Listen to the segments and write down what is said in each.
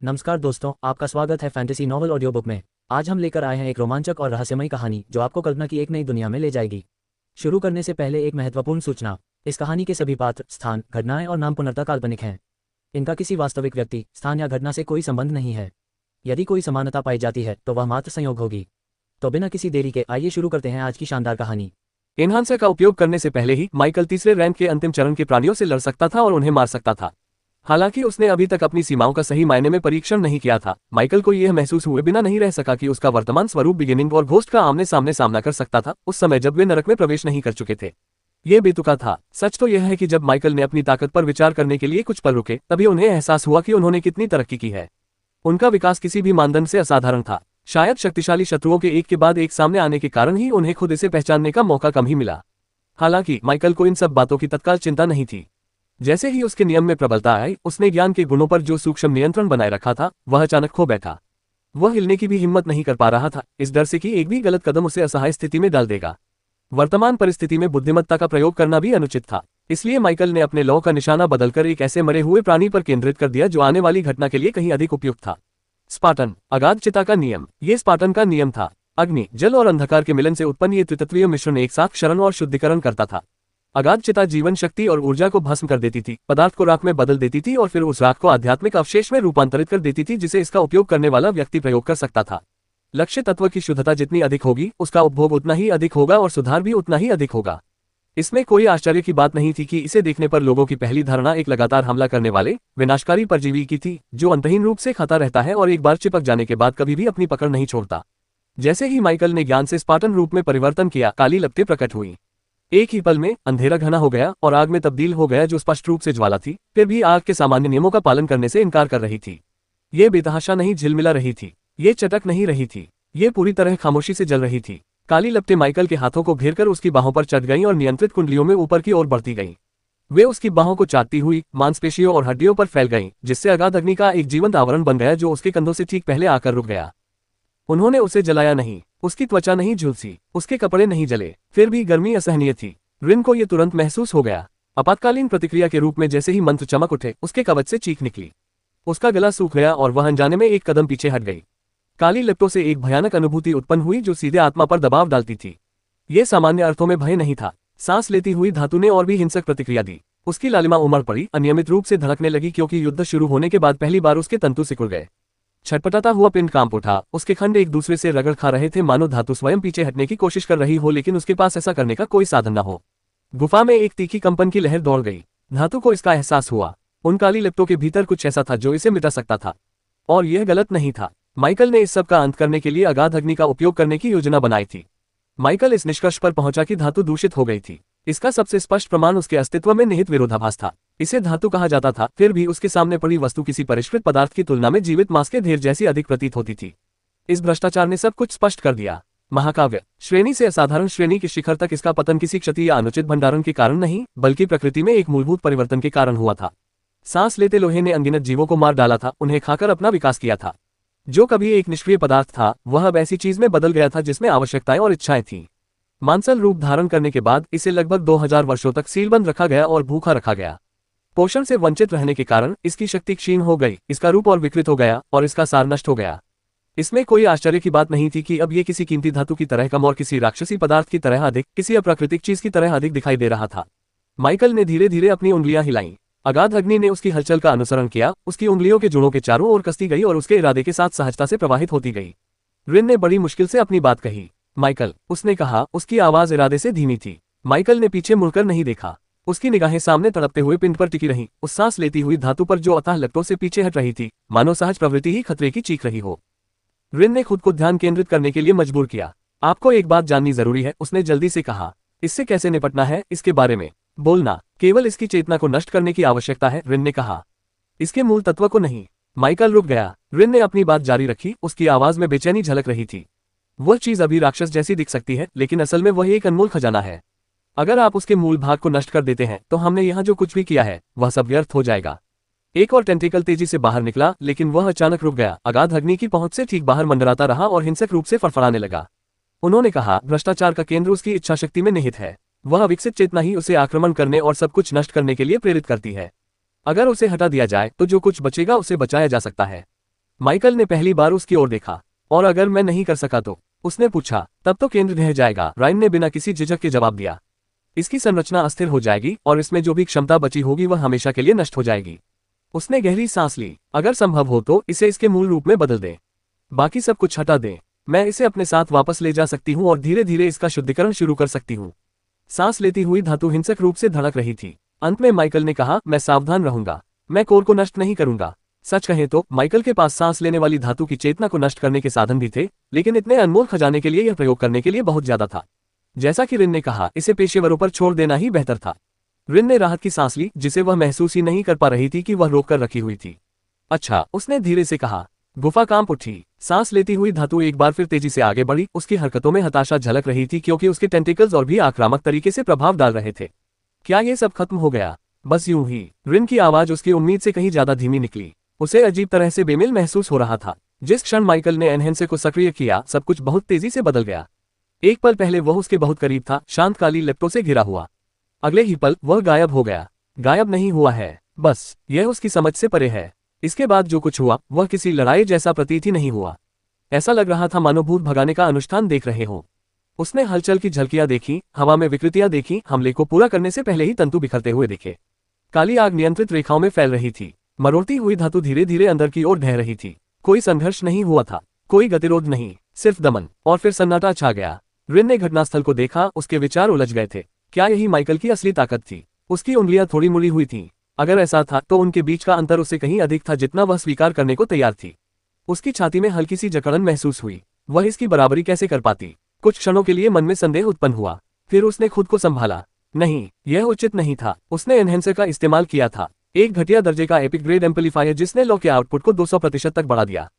नमस्कार दोस्तों, आपका स्वागत है फैंटेसी नॉवल ऑडियो बुक में। आज हम लेकर आए हैं एक रोमांचक और रहस्यमयी कहानी जो आपको कल्पना की एक नई दुनिया में ले जाएगी। शुरू करने से पहले एक महत्वपूर्ण सूचना। इस कहानी के सभी पात्र, स्थान, घटनाएं और नाम पूर्णतः काल्पनिक हैं। इनका किसी वास्तविक व्यक्ति, स्थान या घटना से कोई संबंध नहीं है। यदि कोई समानता पाई जाती है तो वह मात्र संयोग होगी। तो बिना किसी देरी के आइए शुरू करते हैं आज की शानदार कहानी। एनहांसर का उपयोग करने से पहले ही माइकल तीसरे रैंक के अंतिम चरण के प्राणियों से लड़ सकता था और उन्हें मार सकता था। हालांकि उसने अभी तक अपनी सीमाओं का सही मायने में परीक्षण नहीं किया था, माइकल को यह महसूस हुए बिना नहीं रह सका कि उसका वर्तमान स्वरूप बिगिनिंग और घोस्ट का आमने सामने सामना कर सकता था, उस समय जब वे नरक में प्रवेश नहीं कर चुके थे। ये बेतुका था। सच तो यह है कि जब माइकल ने अपनी ताकत पर विचार करने के लिए कुछ पल रुके, तभी उन्हें एहसास हुआ कि उन्होंने कितनी तरक्की की है। उनका विकास किसी भी मानदंड से असाधारण था। शायद शक्तिशाली शत्रुओं के एक के बाद एक सामने आने के कारण ही उन्हें खुद इसे पहचानने का मौका कम ही मिला। हालांकि माइकल को इन सब बातों की तत्काल चिंता नहीं थी। जैसे ही उसके नियम में प्रबलता आई, उसने ज्ञान के गुणों पर जो सूक्ष्म नियंत्रण बनाए रखा था वह अचानक खो बैठा। वह हिलने की भी हिम्मत नहीं कर पा रहा था, इस डर से कि एक भी गलत कदम उसे असहाय स्थिति में डाल देगा। वर्तमान परिस्थिति में बुद्धिमत्ता का प्रयोग करना भी अनुचित था। इसलिए माइकल ने अपने लौ का निशाना बदलकर एक ऐसे मरे हुए प्राणी पर केंद्रित कर दिया जो आने वाली घटना के लिए कहीं अधिक उपयुक्त था। स्पार्टन, अगाध चिता का नियम। ये स्पार्टन का नियम था। अग्नि, जल और अंधकार के मिलन से उत्पन्न ये त्रितत्वीय मिश्रण एक साथ क्षरण और शुद्धिकरण करता था। अगाध चिता जीवन शक्ति और ऊर्जा को भस्म कर देती थी, पदार्थ को राख में बदल देती थी और फिर उस राख को आध्यात्मिक अवशेष में रूपांतरित कर देती थी जिसे इसका उपयोग करने वाला व्यक्ति प्रयोग कर सकता था। लक्ष्य तत्व की शुद्धता जितनी अधिक होगी, उसका उपभोग उतना ही अधिक होगा और सुधार भी उतना ही अधिक होगा। इसमें कोई आश्चर्य की बात नहीं थी कि इसे देखने पर लोगों की पहली धारणा एक लगातार हमला करने वाले विनाशकारी परजीवी की थी, जो अंतहीन रूप से खाता रहता है और एक बार चिपक जाने के बाद कभी भी अपनी पकड़ नहीं छोड़ता। जैसे ही माइकल ने ज्ञान से स्पार्टन रूप में परिवर्तन किया, काली लपटें प्रकट हुई। एक ही पल में अंधेरा घना हो गया और आग में तब्दील हो गया, जो स्पष्ट रूप से ज्वाला थी, फिर भी आग के सामान्य नियमों का पालन करने से इनकार कर रही थी। ये बेतहाशा नहीं झिलमिला रही थी, ये चटक नहीं रही थी, ये पूरी तरह खामोशी से जल रही थी। काली लपटें माइकल के हाथों को घेरकर उसकी बाहों पर चढ़ गईं और नियंत्रित कुंडलियों में ऊपर की ओर बढ़ती गईं। वे उसकी बाहों को चाटती हुई मांसपेशियों और हड्डियों पर फैल गईं, जिससे अगाध अग्नि का एक जीवंत आवरण बन गया जो उसके कंधों से ठीक पहले आकर रुक गया। उन्होंने उसे जलाया नहीं, उसकी त्वचा नहीं झुलसी, उसके कपड़े नहीं जले, फिर भी गर्मी असहनीय थी। रिन को यह तुरंत महसूस हो गया। आपातकालीन प्रतिक्रिया के रूप में जैसे ही मंत्र चमक उठे, उसके कवच से चीख निकली। उसका गला सूख गया और वह अनजाने में एक कदम पीछे हट गई। काली लपटों से एक भयानक अनुभूति उत्पन्न हुई जो सीधे आत्मा पर दबाव डालती थी। ये सामान्य अर्थों में भय नहीं था। सांस लेती हुई धातु ने और भी हिंसक प्रतिक्रिया दी। उसकी लालिमा उमड़ पड़ी, अनियमित रूप से धड़कने लगी क्योंकि युद्ध शुरू होने के बाद पहली बार उसके तंतु सिकुड़ गए। छटपटाता हुआ पिंड कांप उठा। उसके खंड एक दूसरे से रगड़ खा रहे थे, मानो धातु स्वयं पीछे हटने की कोशिश कर रही हो, लेकिन उसके पास ऐसा करने का कोई साधन न हो। गुफा में एक तीखी कंपन की लहर दौड़ गई। धातु को इसका एहसास हुआ। उन काली लपटों के भीतर कुछ ऐसा था जो इसे मिटा सकता था, और यह गलत नहीं था। माइकल ने इस सब का अंत करने के लिए अगाध अग्नि का उपयोग करने की योजना बनाई थी। माइकल इस निष्कर्ष पर पहुंचा कि धातु दूषित हो गई थी। इसका सबसे स्पष्ट प्रमाण उसके अस्तित्व में निहित विरोधाभास था। इसे धातु कहा जाता था, फिर भी उसके सामने पड़ी वस्तु किसी परिष्कृत पदार्थ की तुलना में जीवित मांस के ढेर जैसी अधिक प्रतीत होती थी। इस भ्रष्टाचार ने सब कुछ स्पष्ट कर दिया। महाकाव्य श्रेणी से असाधारण श्रेणी के शिखर तक इसका पतन किसी क्षति या अनुचित भंडारण के कारण नहीं, बल्कि प्रकृति में एक मूलभूत परिवर्तन के कारण हुआ था। सांस लेते लोहे ने अनगिनत जीवों को मार डाला था, उन्हें खाकर अपना विकास किया था। जो कभी एक निष्क्रिय पदार्थ था, वह अब ऐसी चीज में बदल गया था जिसमें आवश्यकताएं और इच्छाएं थीं। मांसल रूप धारण करने के बाद इसे लगभग 2000 वर्षों तक सीलबंद रखा गया और भूखा रखा गया। पोषण से वंचित रहने के कारण इसकी शक्ति क्षीण हो गई, इसका रूप और विकृत हो गया और इसका सार नष्ट हो गया। इसमें कोई आश्चर्य की बात नहीं थी कि अब ये किसी कीमती धातु की तरह कम और किसी राक्षसी पदार्थ की तरह अधिक, किसी अप्राकृतिक चीज की तरह अधिक दिखाई दे रहा था। माइकल ने धीरे धीरे अपनी उंगलियां हिलाईं। अगाध अग्नि ने उसकी हलचल का अनुसरण किया, उसकी उंगलियों के जोड़ों के चारों ओर कसती गई और उसके इरादे के साथ सहजता से प्रवाहित होती गई। रिन ने बड़ी मुश्किल से अपनी बात कही। माइकल, उसने कहा। उसकी आवाज इरादे से धीमी थी। माइकल ने पीछे मुड़कर नहीं देखा। उसकी निगाहें सामने तड़पते हुए पिंड पर टिकी रहीं, उस सांस लेती हुई धातु पर जो अतः लपटों से पीछे हट रही थी, मानो सहज प्रवृत्ति ही खतरे की चीख रही हो। रिन ने खुद को ध्यान केंद्रित करने के लिए मजबूर किया। आपको एक बात जाननी जरूरी है, उसने जल्दी से कहा। इससे कैसे निपटना है, इसके बारे में बोलना। केवल इसकी चेतना को नष्ट करने की आवश्यकता है, रिन ने कहा, इसके मूल तत्व को नहीं। माइकल रुक गया। रिन ने अपनी बात जारी रखी, उसकी आवाज में बेचैनी झलक रही थी। वह चीज अभी राक्षस जैसी दिख सकती है, लेकिन असल में वह एक अनमोल खजाना है। अगर आप उसके मूल भाग को नष्ट कर देते हैं तो हमने यहाँ जो कुछ भी किया है वह सब व्यर्थ हो जाएगा। एक और टेंटिकल तेजी से बाहर निकला, लेकिन वह अचानक रुक गया। अगाध अग्नि की पहुंच से ठीक बाहर मंडराता रहा और हिंसक रूप से फड़फड़ाने लगा। उन्होंने कहा, भ्रष्टाचार का केंद्र उसकी इच्छा शक्ति में निहित है। वह विकसित चेतना ही उसे आक्रमण करने और सब कुछ नष्ट करने के लिए प्रेरित करती है। अगर उसे हटा दिया जाए तो जो कुछ बचेगा उसे बचाया जा सकता है। माइकल ने पहली बार उसकी ओर देखा। और अगर मैं नहीं कर सका तो? उसने पूछा। तब तो केंद्र ढह जाएगा, रायन ने बिना किसी झिझक के जवाब दिया। इसकी संरचना अस्थिर हो जाएगी और इसमें जो भी क्षमता बची होगी वह हमेशा के लिए नष्ट हो जाएगी। उसने गहरी सांस ली। अगर संभव हो तो इसे इसके मूल रूप में बदल दे। बाकी सब कुछ हटा दे। मैं इसे अपने साथ वापस ले जा सकती हूँ और धीरे धीरे इसका शुद्धिकरण शुरू कर सकती हूँ। सांस लेती हुई धातु हिंसक रूप से धड़क रही थी। अंत में माइकल ने कहा, मैं सावधान रहूंगा। मैं कोर को नष्ट नहीं करूंगा। सच कहें तो माइकल के पास सांस लेने वाली धातु की चेतना को नष्ट करने के साधन भी थे, लेकिन इतने अनमोल खजाने के लिए यह प्रयोग करने के लिए बहुत ज्यादा था। जैसा कि रिन ने कहा, इसे पेशेवरों पर छोड़ देना ही बेहतर था। रिन ने राहत की सांस ली, जिसे वह महसूस ही नहीं कर पा रही थी कि वह रोक कर रखी हुई थी। अच्छा, उसने धीरे से कहा। गुफा कांप उठी। सांस लेती हुई धातु एक बार फिर तेजी से आगे बढ़ी। उसकी हरकतों में हताशा झलक रही थी क्योंकि उसके टेंटिकल्स और भी आक्रामक तरीके से प्रभाव डाल रहे थे। क्या ये सब खत्म हो गया? बस यूं ही। रिन की आवाज उसकी उम्मीद से कहीं ज्यादा धीमी निकली। उसे अजीब तरह से बेमेल महसूस हो रहा था। जिस क्षण माइकल ने एनहेंसर को सक्रिय किया, सब कुछ बहुत तेजी से बदल गया। एक पल पहले वह उसके बहुत करीब था, शांत काली लपटों से घिरा हुआ। अगले ही पल वह गायब हो गया। गायब नहीं हुआ है, बस यह उसकी समझ से परे है। इसके बाद जो कुछ हुआ वह किसी लड़ाई जैसा प्रतीत ही नहीं हुआ। ऐसा लग रहा था मानो भूत भगाने का अनुष्ठान देख रहे हो। उसने हलचल की झलकियां देखी, हवा में विकृतियां देखी, हमले को पूरा करने से पहले ही तंतु बिखरते हुए दिखे। काली आग नियंत्रित रेखाओं में फैल रही थी। मरोड़ती हुई धातु धीरे धीरे अंदर की ओर ढह रही थी। कोई संघर्ष नहीं हुआ था, कोई गतिरोध नहीं, सिर्फ दमन। और फिर सन्नाटा छा गया। रिन ने घटनास्थल को देखा। उसके विचार उलझ गए थे। क्या यही माइकल की असली ताकत थी? उसकी उंगलियां थोड़ी मुड़ी हुई थीं। अगर ऐसा था तो उनके बीच का अंतर उससे कहीं अधिक था जितना वह स्वीकार करने को तैयार थी। उसकी छाती में हल्की सी जकड़न महसूस हुई। वह इसकी बराबरी कैसे कर पाती? कुछ क्षणों के लिए मन में संदेह उत्पन्न हुआ। फिर उसने खुद को संभाला। नहीं, यह उचित नहीं था। उसने एनहेंसर का इस्तेमाल किया था, एक घटिया दर्जे का एपिक ग्रेड एम्पलीफायर जिसने लो के आउटपुट को 200% तक बढ़ा दिया।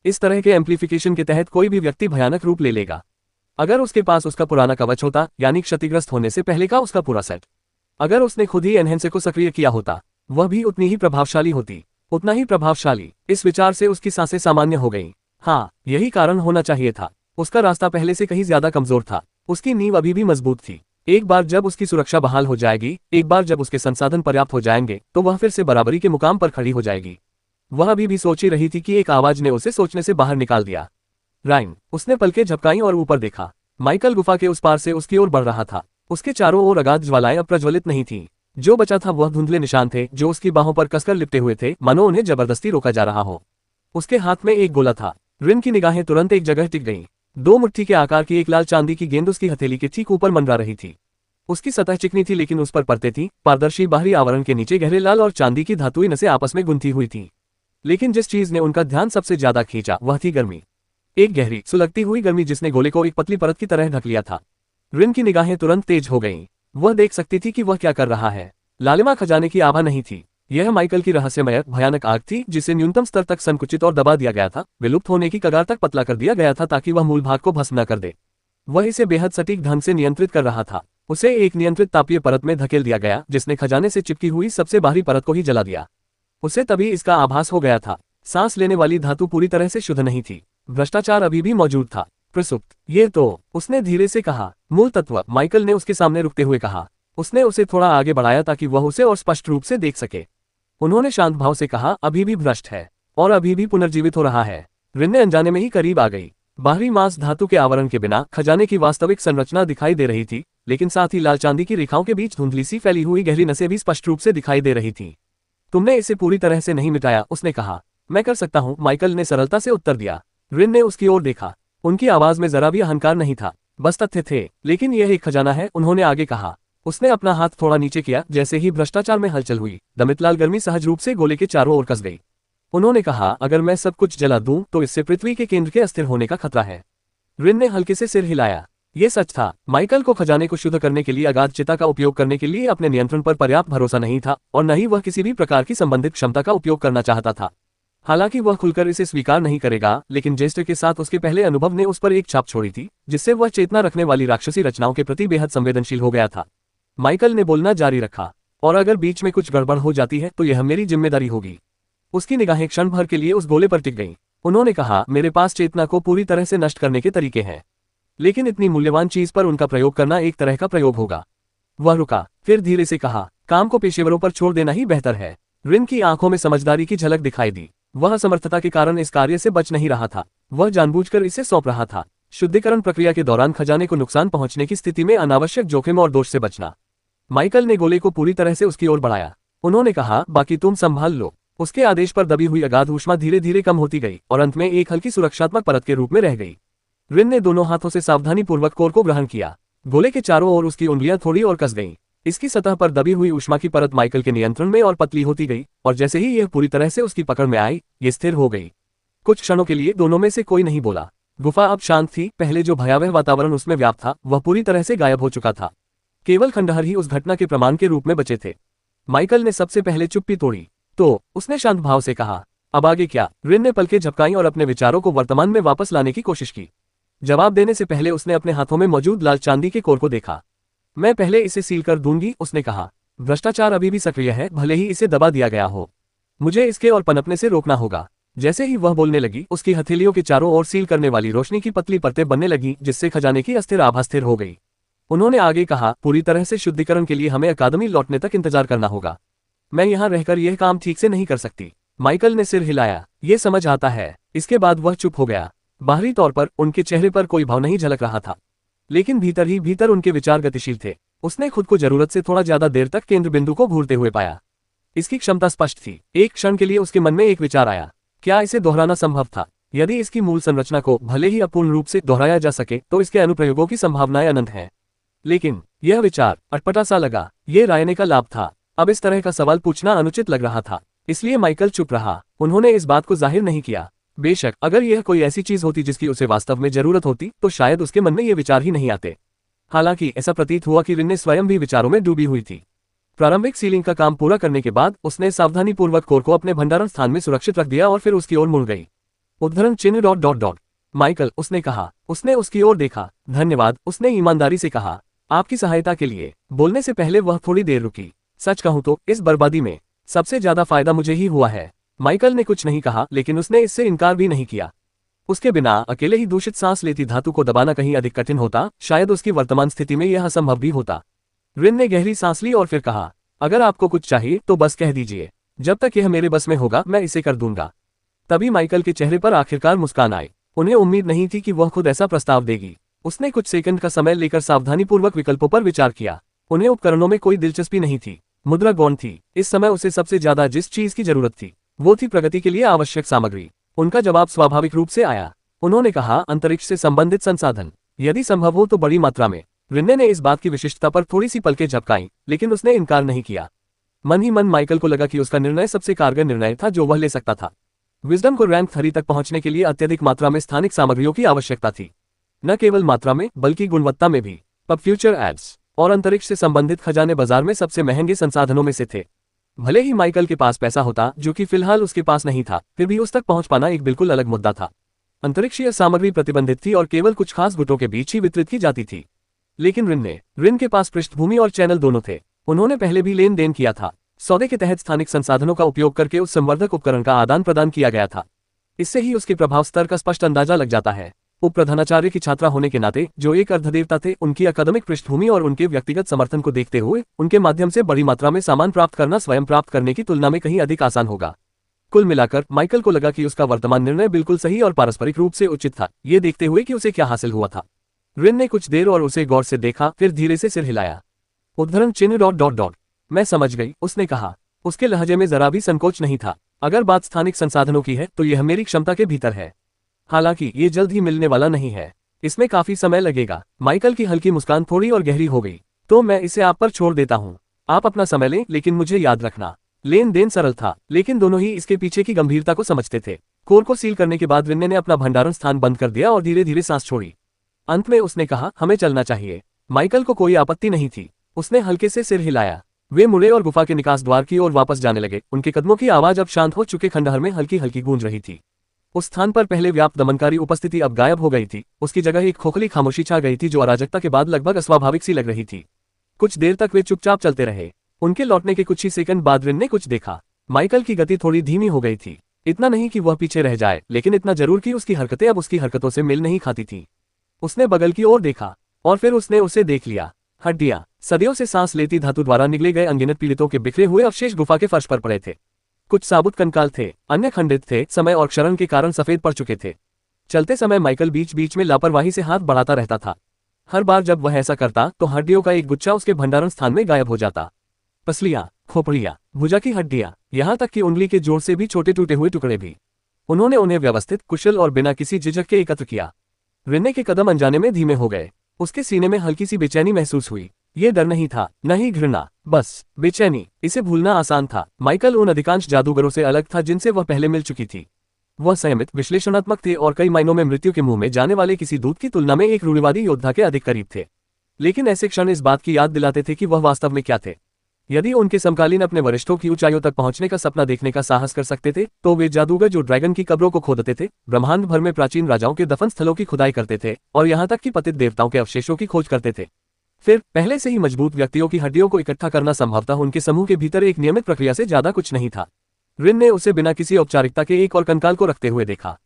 इस तरह के एम्पलीफिकेशन के तहत कोई भी व्यक्ति भयानक रूप ले लेगा। अगर उसके पास उसका पुराना कवच होता, यानी क्षतिग्रस्त होने से पहले का उसका पूरा सेट। अगर उसने खुद ही एनहेंसर को सक्रिय किया होता, वह भी उतनी ही प्रभावशाली होती, उतना ही प्रभावशाली। इस विचार से उसकी सांसें सामान्य हो गईं। हाँ, यही कारण होना चाहिए था। उसका रास्ता पहले से कहीं ज्यादा कमजोर था। उसकी नींव अभी भी मजबूत थी। एक बार जब उसकी सुरक्षा बहाल हो जाएगी, एक बार जब उसके संसाधन पर्याप्त हो जाएंगे, तो वह फिर से बराबरी के मुकाम पर खड़ी हो जाएगी। वह अभी भी सोच ही रही थी कि एक आवाज ने उसे सोचने से बाहर निकाल दिया। राइन। उसने पलकें झपकाईं और ऊपर देखा। माइकल गुफा के उस पार से उसकी ओर बढ़ रहा था। उसके चारों ओर अगाध ज्वालाएं अब प्रज्वलित नहीं थीं। जो बचा था वह धुंधले निशान थे जो उसकी बाहों पर कसकर लिपटे हुए थे, मानो उन्हें जबरदस्ती रोका जा रहा हो। उसके हाथ में एक गोला था। रिन की निगाहें तुरंत एक जगह टिक गईं। 2 मुट्ठी के आकार की एक लाल चांदी की गेंद उसकी हथेली के ठीक ऊपर मंडरा रही थी। उसकी सतह चिकनी थी लेकिन उस पर परतें थीं। पारदर्शी बाहरी आवरण के नीचे गहरे लाल और चांदी की धातुई नसें आपस में गुंथी हुई थीं। लेकिन जिस चीज ने उनका ध्यान सबसे ज्यादा खींचा वह थी गर्मी। एक गहरी सुलगती हुई गर्मी जिसने गोले को एक पतली परत की तरह ढक लिया था। रिन की निगाहें तुरंत तेज हो गईं। वह देख सकती थी कि वह क्या कर रहा है। लालिमा खजाने की आभा नहीं थी। यह माइकल की रहस्यमय भयानक आग थी जिसे न्यूनतम स्तर तक संकुचित और दबा दिया गया था, विलुप्त होने की कगार तक पतला कर दिया गया था ताकि वह मूल भाग को भस्म न कर दे। वह इसे बेहद सटीक ढंग से नियंत्रित कर रहा था। उसे एक नियंत्रित तापीय परत में धकेल दिया गया जिसने खजाने से चिपकी हुई सबसे बाहरी परत को ही जला दिया। उसे तभी इसका आभास हो गया था। सांस लेने वाली धातु पूरी तरह से शुद्ध नहीं थी। भ्रष्टाचार अभी भी मौजूद था। प्रसुप्त। ये तो, उसने धीरे से कहा। मूल तत्व, माइकल ने उसके सामने रुकते हुए कहा। उसने उसे थोड़ा आगे बढ़ाया ताकि वह उसे और स्पष्ट रूप से देख सके। उन्होंने शांत भाव से कहा, अभी भी भ्रष्ट है और अभी भी पुनर्जीवित हो रहा है। रिन ने अनजाने में ही करीब आ गई। बाहरी मांस धातु के आवरण के बिना खजाने की वास्तविक संरचना दिखाई दे रही थी, लेकिन साथ ही लाल चांदी की रेखाओं के बीच धुंधली सी फैली हुई गहरी नसें भी स्पष्ट रूप से दिखाई दे रही थीं। तुमने इसे पूरी तरह से नहीं मिटाया, उसने कहा। मैं कर सकता हूं, माइकल ने सरलता से उत्तर दिया। रिन ने उसकी ओर देखा। उनकी आवाज में जरा भी अहंकार नहीं था, बस तथ्य थे। लेकिन यह एक खजाना है, उन्होंने आगे कहा। उसने अपना हाथ थोड़ा नीचे किया। जैसे ही भ्रष्टाचार में हलचल हुई, दमित लाल गर्मी सहज रूप से गोले के चारों ओर कस गई। उन्होंने कहा, अगर मैं सब कुछ जला दूं तो इससे पृथ्वी के केंद्र के अस्थिर होने का खतरा है। रिन ने हल्के से सिर हिलाया। ये सच था। माइकल को खजाने को शुद्ध करने के लिए अगाध चिता का उपयोग करने के लिए अपने नियंत्रण पर पर्याप्त भरोसा नहीं था और न ही वह किसी भी प्रकार की संबंधित क्षमता का उपयोग करना चाहता था। हालांकि वह खुलकर इसे स्वीकार नहीं करेगा, लेकिन जेस्टर के साथ उसके पहले अनुभव ने उस पर एक छाप छोड़ी थी जिससे वह चेतना रखने वाली राक्षसी रचनाओं के प्रति बेहद संवेदनशील हो गया था। माइकल ने बोलना जारी रखा, और अगर बीच में कुछ गड़बड़ हो जाती है तो यह मेरी जिम्मेदारी होगी। उसकी निगाहें क्षण भर के लिए उस गोले पर टिक गईं। उन्होंने कहा, मेरे पास चेतना को पूरी तरह से नष्ट करने के तरीके हैं, लेकिन इतनी मूल्यवान चीज पर उनका प्रयोग करना एक तरह का प्रयोग होगा। वह रुका, फिर धीरे से कहा, काम को पेशेवरों पर छोड़ देना ही बेहतर है। रिन की आंखों में समझदारी की झलक दिखाई दी। वह असमर्थता के कारण इस कार्य से बच नहीं रहा था, वह जानबूझकर इसे सौंप रहा था। शुद्धिकरण प्रक्रिया के दौरान खजाने को नुकसान पहुंचने की स्थिति में अनावश्यक जोखिम और दोष से बचना। माइकल ने गोले को पूरी तरह से उसकी ओर बढ़ाया। उन्होंने कहा, बाकी तुम संभाल लो। उसके आदेश पर दबी हुई अगाध ऊष्मा धीरे धीरे कम होती गई और अंत में एक हल्की सुरक्षात्मक परत के रूप में रह गई। रिन ने दोनों हाथों से सावधानीपूर्वक कोर को ग्रहण किया। गोले के चारों ओर उसकी उंगलियां थोड़ी और कस गईं। इसकी सतह पर दबी हुई ऊष्मा की परत माइकल के नियंत्रण में और पतली होती गई, और जैसे ही यह पूरी तरह से उसकी पकड़ में आई, ये स्थिर हो गई। कुछ क्षणों के लिए दोनों में से कोई नहीं बोला। गुफा अब शांत थी। पहले जो भयावह वातावरण उसमें व्याप्त था वह पूरी तरह से गायब हो चुका था। केवल खंडहर ही उस घटना के प्रमाण के रूप में बचे थे। माइकल ने सबसे पहले चुप्पी तोड़ी। तो उसने शांत भाव से कहा, अब आगे क्या? रिन ने पलकें झपकाईं और अपने विचारों को वर्तमान में वापस लाने की कोशिश की। जवाब देने से पहले उसने अपने हाथों में मौजूद लाल चांदी के कोर को देखा। मैं पहले इसे सील कर दूंगी, उसने कहा। भ्रष्टाचार अभी भी सक्रिय है, भले ही इसे दबा दिया गया हो। मुझे इसके और पनपने से रोकना होगा। जैसे ही वह बोलने लगी, उसकी हथेलियों के चारों ओर सील करने वाली रोशनी की पतली परतें बनने लगी, जिससे खजाने की अस्थिर आभा स्थिर हो गई। उन्होंने आगे कहा, पूरी तरह से शुद्धिकरण के लिए हमें अकादमी लौटने तक इंतजार करना होगा। मैं यहाँ रहकर यह काम ठीक से नहीं कर सकती। माइकल ने सिर हिलाया। ये समझ आता है। इसके बाद वह चुप हो गया। बाहरी तौर पर उनके चेहरे पर कोई भाव नहीं झलक रहा था, लेकिन भीतर ही भीतर उनके विचार गतिशील थे। उसने खुद को जरूरत से थोड़ा ज्यादा देर तक केंद्र बिंदु को घूरते हुए पाया। इसकी क्षमता स्पष्ट थी। एक क्षण के लिए उसके मन में एक विचार आया, क्या इसे दोहराना संभव था? यदि इसकी मूल संरचना को भले ही अपूर्ण रूप से दोहराया जा सके तो इसके अनुप्रयोगों की संभावनाएं अनंत हैं। लेकिन यह विचार अटपटा सा लगा। ये रायने का लाभ था। अब इस तरह का सवाल पूछना अनुचित लग रहा था, इसलिए माइकल चुप रहा। उन्होंने इस बात को जाहिर नहीं किया। बेशक अगर यह कोई ऐसी चीज होती जिसकी उसे वास्तव में जरूरत होती तो शायद उसके मन में ये विचार ही नहीं आते। हालांकि ऐसा प्रतीत हुआ कि रिन ने स्वयं भी विचारों में डूबी हुई थी। प्रारंभिक सीलिंग का काम पूरा करने के बाद उसने सावधानीपूर्वक कोर को अपने भंडारण स्थान में सुरक्षित रख दिया और फिर उसकी ओर मुड़ गई। उद्धरण चिन्ह ... माइकल, उसने कहा। उसने उसकी ओर देखा। धन्यवाद, उसने ईमानदारी से कहा, आपकी सहायता के लिए। बोलने से पहले वह थोड़ी देर रुकी। सच कहूं तो इस बर्बादी में सबसे ज्यादा फायदा मुझे ही हुआ है। माइकल ने कुछ नहीं कहा, लेकिन उसने इससे इनकार भी नहीं किया। उसके बिना अकेले ही दूषित सांस लेती धातु को दबाना कहीं अधिक कठिन होता, शायद उसकी वर्तमान स्थिति में यह असंभव भी होता। रिन ने गहरी सांस ली और फिर कहा, अगर आपको कुछ चाहिए तो बस कह दीजिए। जब तक यह मेरे बस में होगा मैं इसे कर दूंगा। तभी माइकल के चेहरे पर आखिरकार मुस्कान आई। उन्हें उम्मीद नहीं थी कि वह खुद ऐसा प्रस्ताव देगी। उसने कुछ सेकंड का समय लेकर सावधानीपूर्वक विकल्पों पर विचार किया। उन्हें उपकरणों में कोई दिलचस्पी नहीं थी। मुद्रा गौण थी। इस समय उसे सबसे ज्यादा जिस चीज की जरूरत थी वो थी प्रगति के लिए आवश्यक सामग्री। उनका जवाब स्वाभाविक रूप से आया। उन्होंने कहा, अंतरिक्ष से संबंधित संसाधन, यदि संभव हो तो बड़ी मात्रा में। रिन्ने ने इस बात की विशिष्टता पर थोड़ी सी पलकें झपकाईं, लेकिन उसने इनकार नहीं किया। मन ही मन माइकल को लगा कि उसका निर्णय सबसे कारगर निर्णय था जो वह ले सकता था। विजडम को रैंक 3 तक पहुंचने के लिए अत्यधिक मात्रा में स्थानिक सामग्रियों की आवश्यकता थी। न केवल मात्रा में बल्कि गुणवत्ता में भी। पब फ्यूचर एड्स और अंतरिक्ष से संबंधित खजाने बाजार में सबसे महंगे संसाधनों में से थे। भले ही माइकल के पास पैसा होता, जो कि फिलहाल उसके पास नहीं था, फिर भी उस तक पहुंच पाना एक बिल्कुल अलग मुद्दा था। अंतरिक्षीय सामग्री प्रतिबंधित थी और केवल कुछ खास गुटों के बीच ही वितरित की जाती थी। लेकिन रिन के पास पृष्ठभूमि और चैनल दोनों थे। उन्होंने पहले भी लेन देन किया था। सौदे के तहत स्थानिक संसाधनों का उपयोग करके उस संवर्धक उपकरण का आदान प्रदान किया गया था। इससे ही उसके प्रभाव स्तर का स्पष्ट अंदाजा लग जाता है। उप प्रधानाचार्य की छात्रा होने के नाते जो एक अर्धदेवता थे, उनकी अकादमिक पृष्ठभूमि और उनके व्यक्तिगत समर्थन को देखते हुए उनके माध्यम से बड़ी मात्रा में सामान प्राप्त करना स्वयं प्राप्त करने की तुलना में कहीं अधिक आसान होगा। कुल मिलाकर माइकल को लगा कि उसका वर्तमान निर्णय बिल्कुल सही और पारस्परिक रूप से उचित था, ये देखते हुए कि उसे क्या हासिल हुआ था। रिन ने कुछ देर और उसे गौर से देखा, फिर धीरे से सिर हिलाया। उद्धरण चिन्ह ... मैं समझ गई, उसने कहा। उसके लहजे में जरा भी संकोच नहीं था। अगर बात स्थानिक संसाधनों की है तो यह मेरी क्षमता के भीतर है। हालांकि ये जल्द ही मिलने वाला नहीं है। इसमें काफी समय लगेगा। माइकल की हल्की मुस्कान थोड़ी और गहरी हो गई। तो मैं इसे आप पर छोड़ देता हूँ। आप अपना समय लें, लेकिन मुझे याद रखना, लेन देन सरल था, लेकिन दोनों ही इसके पीछे की गंभीरता को समझते थे। कोर को सील करने के बाद रिन्ने ने अपना भंडारण स्थान बंद कर दिया और धीरे धीरे सांस छोड़ी। अंत में उसने कहा, हमें चलना चाहिए। माइकल को कोई आपत्ति नहीं थी। उसने हल्के से सिर हिलाया। वे मुड़े और गुफा के निकास द्वार की ओर वापस जाने लगे। उनके कदमों की आवाज अब शांत हो चुके खंडहर में हल्की हल्की गूंज रही थी। उस स्थान पर पहले व्याप्त दमनकारी उपस्थिति अब गायब हो गई थी। उसकी जगह एक खोखली खामोशी छा गई थी जो अराजकता के बाद लगभग अस्वाभाविक सी लग रही थी। कुछ देर तक वे चुपचाप चलते रहे। उनके लौटने के कुछ ही सेकंड बाद रिन ने कुछ देखा। माइकल की गति थोड़ी धीमी हो गई थी। इतना नहीं कि वह पीछे रह जाए, लेकिन इतना जरूर कि उसकी हरकतें अब उसकी हरकतों से मेल नहीं खाती थी। उसने बगल की ओर देखा और फिर उसने उसे देख लिया। हड्डियां, सदियों से सांस लेती धातु द्वारा निगले गए अनगिनत पीड़ितों के बिखरे हुए अवशेष गुफा के फर्श पर पड़े थे। कुछ साबुत कंकाल थे, अन्य खंडित थे, समय और क्षरण के कारण सफेद पड़ चुके थे। चलते समय माइकल बीच बीच में लापरवाही से हाथ बढ़ाता रहता था। हर बार जब वह ऐसा करता तो हड्डियों का एक गुच्छा उसके भंडारण स्थान में गायब हो जाता। पसलियां, खोपड़ियां, भुजा की हड्डियां, यहाँ तक कि उंगली के जोड़ से भी छोटे टूटे हुए टुकड़े भी। उन्होंने उन्हें व्यवस्थित, कुशल और बिना किसी झिझक के एकत्र किया। रिने के कदम अनजाने में धीमे हो गए। उसके सीने में हल्की सी बेचैनी महसूस हुई। ये डर नहीं था, न ही घृणा, बस बेचैनी। इसे भूलना आसान था। माइकल उन अधिकांश जादूगरों से अलग था जिनसे वह पहले मिल चुकी थी। वह संयमित, विश्लेषणात्मक थे और कई मायनों में मृत्यु के मुंह में जाने वाले किसी दूत की तुलना में एक रूढ़िवादी योद्धा के अधिक करीब थे। लेकिन ऐसे क्षण इस बात की याद दिलाते थे कि वह वास्तव में क्या थे। यदि उनके समकालीन अपने वरिष्ठों की ऊंचाइयों तक पहुंचने का सपना देखने का साहस कर सकते थे, तो वे जादूगर जो ड्रैगन की कब्रों को खोदते थे, ब्रह्मांड भर में प्राचीन राजाओं के दफन स्थलों की खुदाई करते थे और यहाँ तक कि पतित देवताओं के अवशेषों की खोज करते थे। फिर पहले से ही मजबूत व्यक्तियों की हड्डियों को इकट्ठा करना संभवतः उनके समूह के भीतर एक नियमित प्रक्रिया से ज्यादा कुछ नहीं था। रिन ने उसे बिना किसी औपचारिकता के एक और कंकाल को रखते हुए देखा।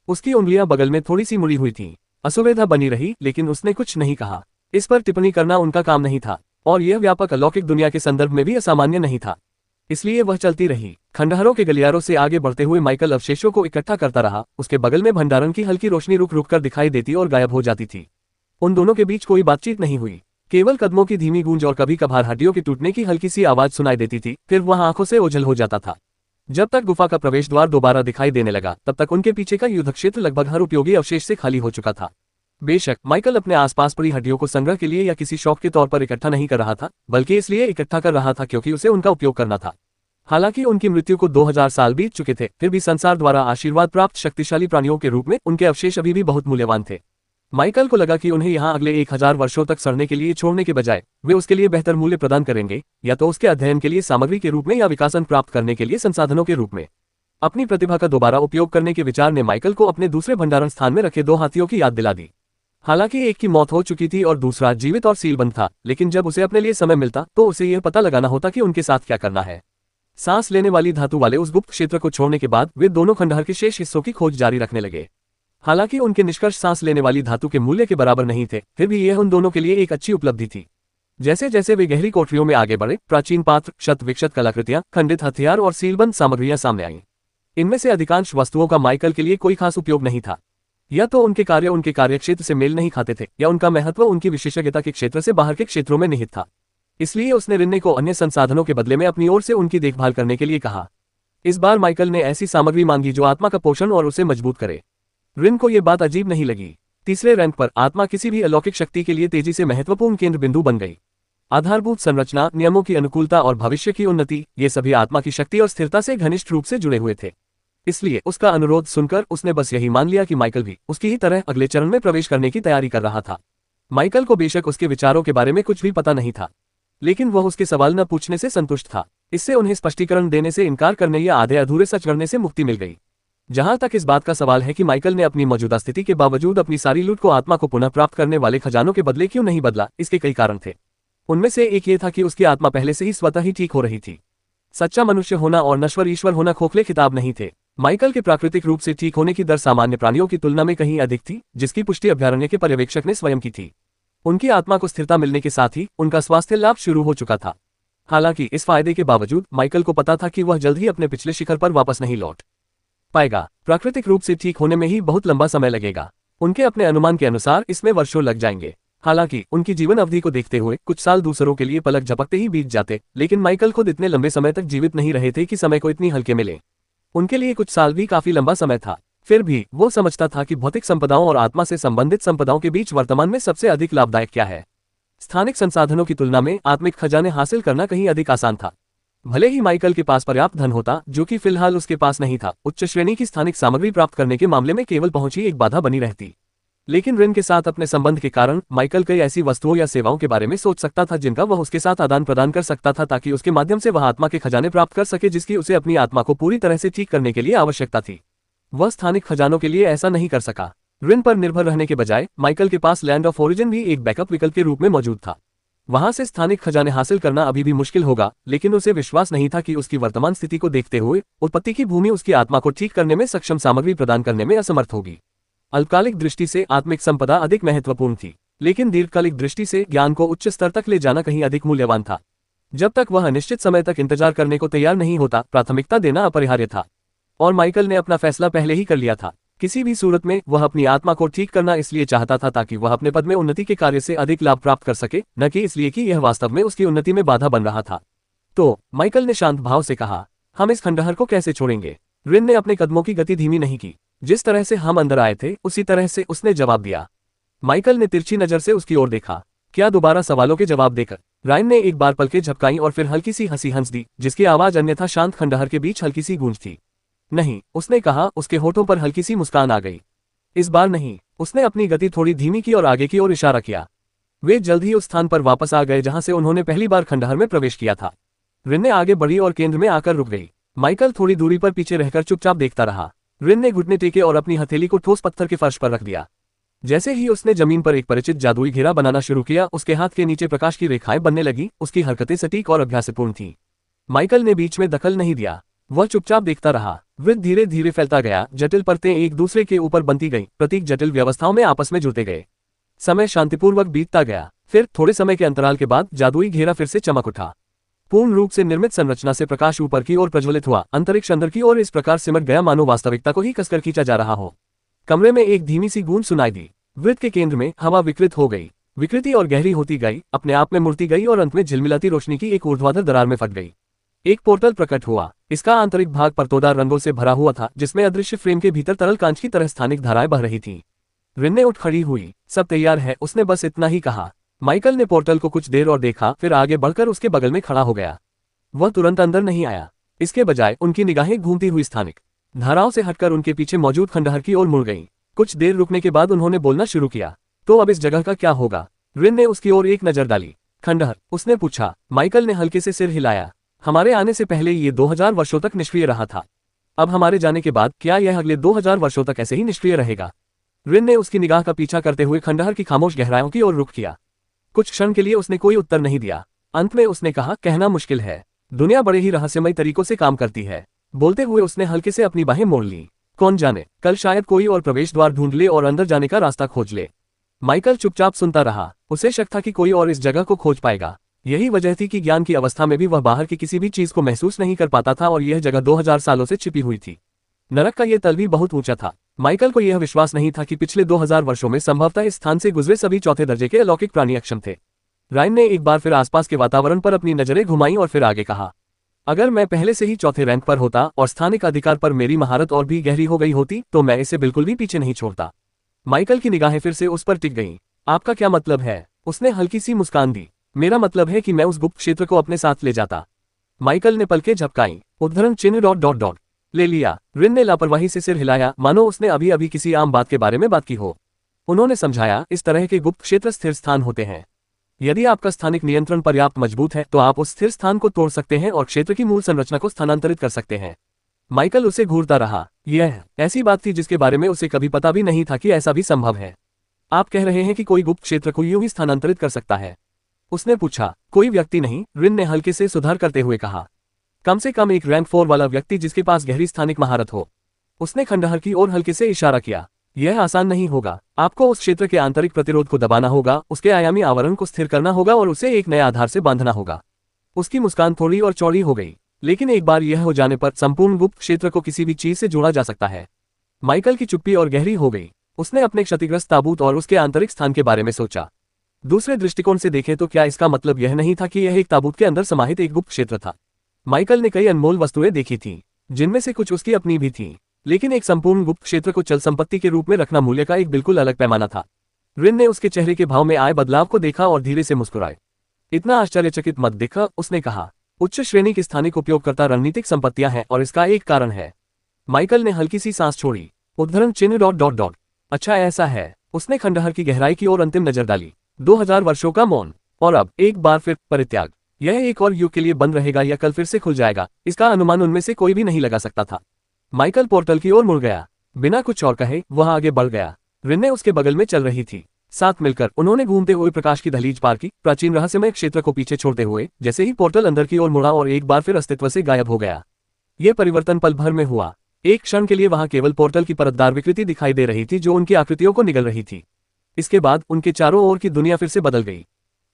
उसकी उंगलियां बगल में थोड़ी सी मुड़ी हुई थीं। असुविधा बनी रही, लेकिन उसने कुछ नहीं कहा। इस पर टिप्पणी करना उनका काम नहीं था, और यह व्यापक अलौकिक दुनिया के संदर्भ में भी असामान्य नहीं था। इसलिए वह चलती रही। खंडहरों के गलियारों से आगे बढ़ते हुए माइकल अवशेषों को इकट्ठा करता रहा। उसके बगल में भंडारण की हल्की रोशनी रुक रुक कर दिखाई देती और गायब हो जाती थी। उन दोनों के बीच कोई बातचीत नहीं हुई, केवल कदमों की धीमी गूंज और कभी कभार हड्डियों के टूटने की हल्की सी आवाज सुनाई देती थी। फिर वह आंखों से ओझल हो जाता था। जब तक गुफा का प्रवेश द्वार दोबारा दिखाई देने लगा, तब तक उनके पीछे का युद्ध क्षेत्र लगभग हर उपयोगी अवशेष से खाली हो चुका था। बेशक माइकल अपने आसपास पड़ी हड्डियों को संग्रह के लिए या किसी शौक के तौर पर इकट्ठा नहीं कर रहा था, बल्कि इसलिए इकट्ठा कर रहा था क्योंकि उसे उनका उपयोग करना था। हालांकि उनकी मृत्यु को 2000 साल बीत चुके थे, फिर भी संसार द्वारा आशीर्वाद प्राप्त शक्तिशाली प्राणियों के रूप में उनके अवशेष अभी भी बहुत मूल्यवान थे। माइकल को लगा कि उन्हें यहाँ अगले 1000 वर्षों तक सड़ने के लिए छोड़ने के बजाय वे उसके लिए बेहतर मूल्य प्रदान करेंगे, या तो उसके अध्ययन के लिए सामग्री के रूप में या विकासन प्राप्त करने के लिए संसाधनों के रूप में। अपनी प्रतिभा का दोबारा उपयोग करने के विचार ने माइकल को अपने दूसरे भंडारण स्थान में रखे 2 हाथियों की याद दिला दी। हालांकि एक की मौत हो चुकी थी और दूसरा जीवित और सीलबंद था, लेकिन जब उसे अपने लिए समय मिलता तो उसे यह पता लगाना होता कि उनके साथ क्या करना है। सांस लेने वाली धातु वाले उस गुप्त क्षेत्र को छोड़ने के बाद वे दोनों खंडहर के शेष हिस्सों की खोज जारी रखने लगे। हालांकि उनके निष्कर्ष सांस लेने वाली धातु के मूल्य के बराबर नहीं थे, फिर भी यह उन दोनों के लिए एक अच्छी उपलब्धि थी। जैसे जैसे वे गहरी कोठरियों में आगे बढ़े, प्राचीन पात्र, शत विक्षत कलाकृतियां, खंडित हथियार और सीलबंद सामग्रियां सामने आईं। इनमें से अधिकांश वस्तुओं का माइकल के लिए कोई खास उपयोग नहीं था। या तो उनके कार्य उनके कार्यक्षेत्र से मेल नहीं खाते थे, या उनका महत्व उनकी विशेषज्ञता के क्षेत्र से बाहर के क्षेत्रों में निहित था। इसलिए उसने रिन्ने को अन्य संसाधनों के बदले में अपनी ओर से उनकी देखभाल करने के लिए कहा। इस बार माइकल ने ऐसी सामग्री मांगी जो आत्मा का पोषण और उसे मजबूत करे। रिन को यह बात अजीब नहीं लगी। तीसरे रैंक पर आत्मा किसी भी अलौकिक शक्ति के लिए तेजी से महत्वपूर्ण केंद्र बिंदु बन गई। आधारभूत संरचना, नियमों की अनुकूलता और भविष्य की उन्नति, ये सभी आत्मा की शक्ति और स्थिरता से घनिष्ठ रूप से जुड़े हुए थे। इसलिए उसका अनुरोध सुनकर उसने बस यही मान लिया कि माइकल भी उसकी ही तरह अगले चरण में प्रवेश करने की तैयारी कर रहा था। माइकल को बेशक उसके विचारों के बारे में कुछ भी पता नहीं था, लेकिन वह उसके सवाल न पूछने से संतुष्ट था। इससे उन्हें स्पष्टीकरण देने से इनकार करने या आधे अधूरे सच करने से मुक्ति मिल गई। जहां तक इस बात का सवाल है कि माइकल ने अपनी मौजूदा स्थिति के बावजूद अपनी सारी लूट को आत्मा को पुनः प्राप्त करने वाले खजानों के बदले क्यों नहीं बदला, इसके कई कारण थे। उनमें से एक ये था कि उसकी आत्मा पहले से ही स्वतः ही ठीक हो रही थी। सच्चा मनुष्य होना और नश्वर ईश्वर होना खोखले खिताब नहीं थे। माइकल के प्राकृतिक रूप से ठीक होने की दर सामान्य प्राणियों की तुलना में कहीं अधिक थी, जिसकी पुष्टि अभ्यारण्य के पर्यवेक्षक ने स्वयं की थी। उनकी आत्मा को स्थिरता मिलने के साथ ही उनका स्वास्थ्य लाभ शुरू हो चुका था। हालांकि इस फायदे के बावजूद माइकल को पता था कि वह जल्द ही अपने पिछले शिखर पर वापस नहीं लौट पाएगा। प्राकृतिक रूप से ठीक होने में ही बहुत लंबा समय लगेगा। उनके अपने अनुमान के अनुसार इसमें वर्षों लग जाएंगे। हालांकि उनकी जीवन अवधि को देखते हुए कुछ साल दूसरों के लिए पलक झपकते ही बीत जाते, लेकिन माइकल खुद इतने लंबे समय तक जीवित नहीं रहे थे कि समय को इतनी हल्के मिले। उनके लिए कुछ साल भी काफी लंबा समय था। फिर भी वो समझता था कि भौतिक संपदाओं और आत्मा से संबंधित संपदाओं के बीच वर्तमान में सबसे अधिक लाभदायक क्या है। स्थानिक संसाधनों की तुलना में आत्मिक खजाने हासिल करना कहीं अधिक आसान था। भले ही माइकल के पास पर्याप्त धन होता, जो कि फिलहाल उसके पास नहीं था, उच्च श्रेणी की स्थानिक सामग्री प्राप्त करने के मामले में केवल पहुंच ही एक बाधा बनी रहती। लेकिन रिन के साथ अपने संबंध के कारण माइकल कई ऐसी वस्तुओं या सेवाओं के बारे में सोच सकता था जिनका वह उसके साथ आदान प्रदान कर सकता था, ताकि उसके माध्यम से वह आत्मा के खजाने प्राप्त कर सके जिसकी उसे अपनी आत्मा को पूरी तरह से ठीक करने के लिए आवश्यकता थी। वह स्थानिक खजानों के लिए ऐसा नहीं कर सका। रिन पर निर्भर रहने के बजाय माइकल के पास लैंड ऑफ ओरिजिन भी एक बैकअप विकल्प के रूप में मौजूद था। वहां से स्थानिक खजाने हासिल करना अभी भी मुश्किल होगा, लेकिन उसे विश्वास नहीं था कि उसकी वर्तमान स्थिति को देखते हुए उत्पत्ति की भूमि उसकी आत्मा को ठीक करने में सक्षम सामग्री प्रदान करने में असमर्थ होगी। अल्पकालिक दृष्टि से आत्मिक संपदा अधिक महत्वपूर्ण थी, लेकिन दीर्घकालिक दृष्टि से ज्ञान को उच्च स्तर तक ले जाना कहीं अधिक मूल्यवान था। जब तक वह अनिश्चित समय तक इंतजार करने को तैयार नहीं होता, प्राथमिकता देना अपरिहार्य था। और माइकल ने अपना फैसला पहले ही कर लिया था। किसी भी सूरत में वह अपनी आत्मा को ठीक करना इसलिए चाहता था ताकि वह अपने पद में उन्नति के कार्य से अधिक लाभ प्राप्त कर सके, न कि इसलिए कि यह वास्तव में उसकी उन्नति में बाधा बन रहा था। तो माइकल ने शांत भाव से कहा, हम इस खंडहर को कैसे छोड़ेंगे? रिन ने अपने कदमों की गति धीमी नहीं की। जिस तरह से हम अंदर आए थे उसी तरह से उसने जवाब दिया। माइकल ने तिरछी नजर से उसकी ओर देखा। क्या दोबारा सवालों के जवाब देकर? रायन ने एक बार पलकें झपकाई और फिर हल्की सी हंसी हंस दी, जिसकी आवाज अन्यथा शांत खंडहर के बीच हल्की सी गूंज थी। नहीं, उसने कहा। उसके होठों पर हल्की सी मुस्कान आ गई। इस बार नहीं। उसने अपनी गति थोड़ी धीमी की और आगे की ओर इशारा किया। वे जल्द ही उस स्थान पर वापस आ गए जहां से उन्होंने पहली बार खंडहर में प्रवेश किया था। रिन ने आगे बढ़ी और केंद्र में आकर रुक गई। माइकल थोड़ी दूरी पर पीछे रहकर चुपचाप देखता रहा। रिन ने घुटने टेके और अपनी हथेली को ठोस पत्थर के फर्श पर रख दिया। जैसे ही उसने जमीन पर एक परिचित जादुई घेरा बनाना शुरू किया, उसके हाथ के नीचे प्रकाश की रेखाएं बनने लगी। उसकी हरकतें सटीक और अभ्यासपूर्ण थीं। माइकल ने बीच में दखल नहीं दिया। वह चुपचाप देखता रहा। वृत्त धीरे धीरे फैलता गया। जटिल परतें एक दूसरे के ऊपर बनती गईं। प्रतीक जटिल व्यवस्थाओं में आपस में जुड़ते गए। समय शांतिपूर्वक बीतता गया। फिर थोड़े समय के अंतराल के बाद जादुई घेरा फिर से चमक उठा। पूर्ण रूप से निर्मित संरचना से प्रकाश ऊपर की ओर प्रज्वलित हुआ। अंतरिक्ष अंदर की ओर इस प्रकार सिमट गया मानो वास्तविकता को ही कसकर खींचा जा रहा हो। कमरे में एक धीमी सी गूंज सुनाई दी। वृत्त के केंद्र में हवा विकृत हो गई। विकृति और गहरी होती गई, अपने आप में मुड़ती गई और अंत में झिलमिलाती रोशनी की एक ऊर्ध्वाधर दरार में फट गई। एक पोर्टल प्रकट हुआ। इसका आंतरिक भाग परतोदार रंगों से भरा हुआ था, जिसमें अदृश्य फ्रेम के भीतर तरल कांच की तरह स्थानिक धाराएं बह रही थीं। रिन ने उठ खड़ी हुई। सब तैयार है, उसने बस इतना ही कहा। माइकल ने पोर्टल को कुछ देर और देखा, फिर आगे बढ़कर उसके बगल में खड़ा हो गया। वह तुरंत अंदर नहीं आया। इसके बजाय उनकी निगाहें घूमती हुई स्थानिक धाराओं से हटकर उनके पीछे मौजूद खंडहर की ओर मुड़ गईं। कुछ देर रुकने के बाद उन्होंने बोलना शुरू किया। तो अब इस जगह का क्या होगा? रिन ने उसकी ओर एक नजर डाली। खंडहर, उसने पूछा। माइकल ने हल्के से सिर हिलाया। हमारे आने से पहले ये 2000 वर्षों तक निष्क्रिय रहा था। अब हमारे जाने के बाद क्या यह अगले 2000 वर्षों तक ऐसे ही निष्क्रिय रहेगा? रिन ने उसकी निगाह का पीछा करते हुए खंडहर की खामोश गहराइयों की ओर रुख किया। कुछ क्षण के लिए उसने कोई उत्तर नहीं दिया। अंत में उसने कहा, कहना मुश्किल है। दुनिया बड़े ही रहस्यमय तरीकों से काम करती है। बोलते हुए उसने हल्के से अपनी बाहें मोड़ ली। कौन जाने, कल शायद कोई और प्रवेश द्वार ढूंढ ले और अंदर जाने का रास्ता खोज ले। माइकल चुपचाप सुनता रहा। उसे शक था कि कोई और इस जगह को खोज पाएगा। यही वजह थी कि ज्ञान की अवस्था में भी वह बाहर की किसी भी चीज को महसूस नहीं कर पाता था और यह जगह 2000 सालों से छिपी हुई थी। नरक का यह तल भी बहुत ऊंचा था। माइकल को यह विश्वास नहीं था कि पिछले 2000 वर्षों में संभवतः इस स्थान से गुजरे सभी चौथे दर्जे के अलौकिक प्राणी अक्षम थे। रायन ने एक बार फिर आसपास के वातावरण पर अपनी नजरें घुमाई और फिर आगे कहा, अगर मैं पहले से ही चौथे रैंक पर होता और स्थानिक अधिकार पर मेरी महारत और भी गहरी हो गई होती तो मैं इसे बिल्कुल भी पीछे नहीं छोड़ता। माइकल की निगाहें फिर से उस पर टिक गईं। आपका क्या मतलब है? उसने हल्की सी मुस्कान दी। मेरा मतलब है कि मैं उस गुप्त क्षेत्र को अपने साथ ले जाता। माइकल ने पलकें झपकाई। उद्धरण चिन्ह ... ले लिया। रिन ने लापरवाही से सिर हिलाया, मानो उसने अभी अभी किसी आम बात के बारे में बात की हो। उन्होंने समझाया, इस तरह के गुप्त क्षेत्र स्थिर स्थान होते हैं। यदि आपका स्थानिक नियंत्रण पर्याप्त मजबूत है तो आप उस स्थिर स्थान को तोड़ सकते हैं और क्षेत्र की मूल संरचना को स्थानांतरित कर सकते हैं। माइकल उसे घूरता रहा। यह ऐसी बात थी जिसके बारे में उसे कभी पता भी नहीं था कि ऐसा भी संभव है। आप कह रहे हैं कि कोई गुप्त क्षेत्र को यूं ही स्थानांतरित कर सकता है? उसने पूछा। कोई व्यक्ति नहीं, रिन ने हल्के से सुधार करते हुए कहा। कम से कम एक रैंक 4 वाला व्यक्ति जिसके पास गहरी स्थानिक महारत हो। उसने खंडहर की ओर हल्के से इशारा किया। यह आसान नहीं होगा। आपको उस क्षेत्र के आंतरिक प्रतिरोध को दबाना होगा, उसके आयामी आवरण को स्थिर करना होगा और उसे एक नए आधार से बांधना होगा। उसकी मुस्कान थोड़ी और चौड़ी हो गई। लेकिन एक बार यह हो जाने पर संपूर्ण गुप्त क्षेत्र को किसी भी चीज से जोड़ा जा सकता है। माइकल की चुप्पी और गहरी हो गई। उसने अपने क्षतिग्रस्त ताबूत और उसके आंतरिक स्थान के बारे में सोचा। दूसरे दृष्टिकोण से देखें तो क्या इसका मतलब यह नहीं था कि यह एक ताबूत के अंदर समाहित एक गुप्त क्षेत्र था? माइकल ने कई अनमोल वस्तुएं देखी थीं, जिनमें से कुछ उसकी अपनी भी थीं, लेकिन एक संपूर्ण गुप्त क्षेत्र को चल संपत्ति के रूप में रखना मूल्य का एक बिल्कुल अलग पैमाना था। रिन ने उसके चेहरे के भाव में आए बदलाव को देखा और धीरे से मुस्कुराए। इतना आश्चर्यचकित मत दिखा, उसने कहा। उच्च श्रेणी की स्थानिक उपयोगकर्ता रणनीतिक संपत्तियां हैं और इसका एक कारण है। माइकल ने हल्की सी सांस छोड़ी। उद्धरण चिन्ह ... अच्छा ऐसा है। उसने खंडहर की गहराई की ओर अंतिम नजर डाली। 2000 वर्षों का मौन, और अब एक बार फिर परित्याग। यह एक और युग के लिए बंद रहेगा या कल फिर से खुल जाएगा, इसका अनुमान उनमें से कोई भी नहीं लगा सकता था। माइकल पोर्टल की ओर मुड़ गया। बिना कुछ और कहे वह आगे बढ़ गया। रिन ने उसके बगल में चल रही थी। साथ मिलकर उन्होंने घूमते हुए प्रकाश की दहलीज पार की, प्राचीन रहस्यमय क्षेत्र को पीछे छोड़ते हुए। जैसे ही पोर्टल अंदर की ओर मुड़ा और एक बार फिर अस्तित्व से गायब हो गया। यह परिवर्तन पल भर में हुआ। एक क्षण के लिए वहां केवल पोर्टल की परतदार विकृति दिखाई दे रही थी जो उनकी आकृतियों को निगल रही थी। इसके बाद उनके चारों ओर की दुनिया फिर से बदल गई।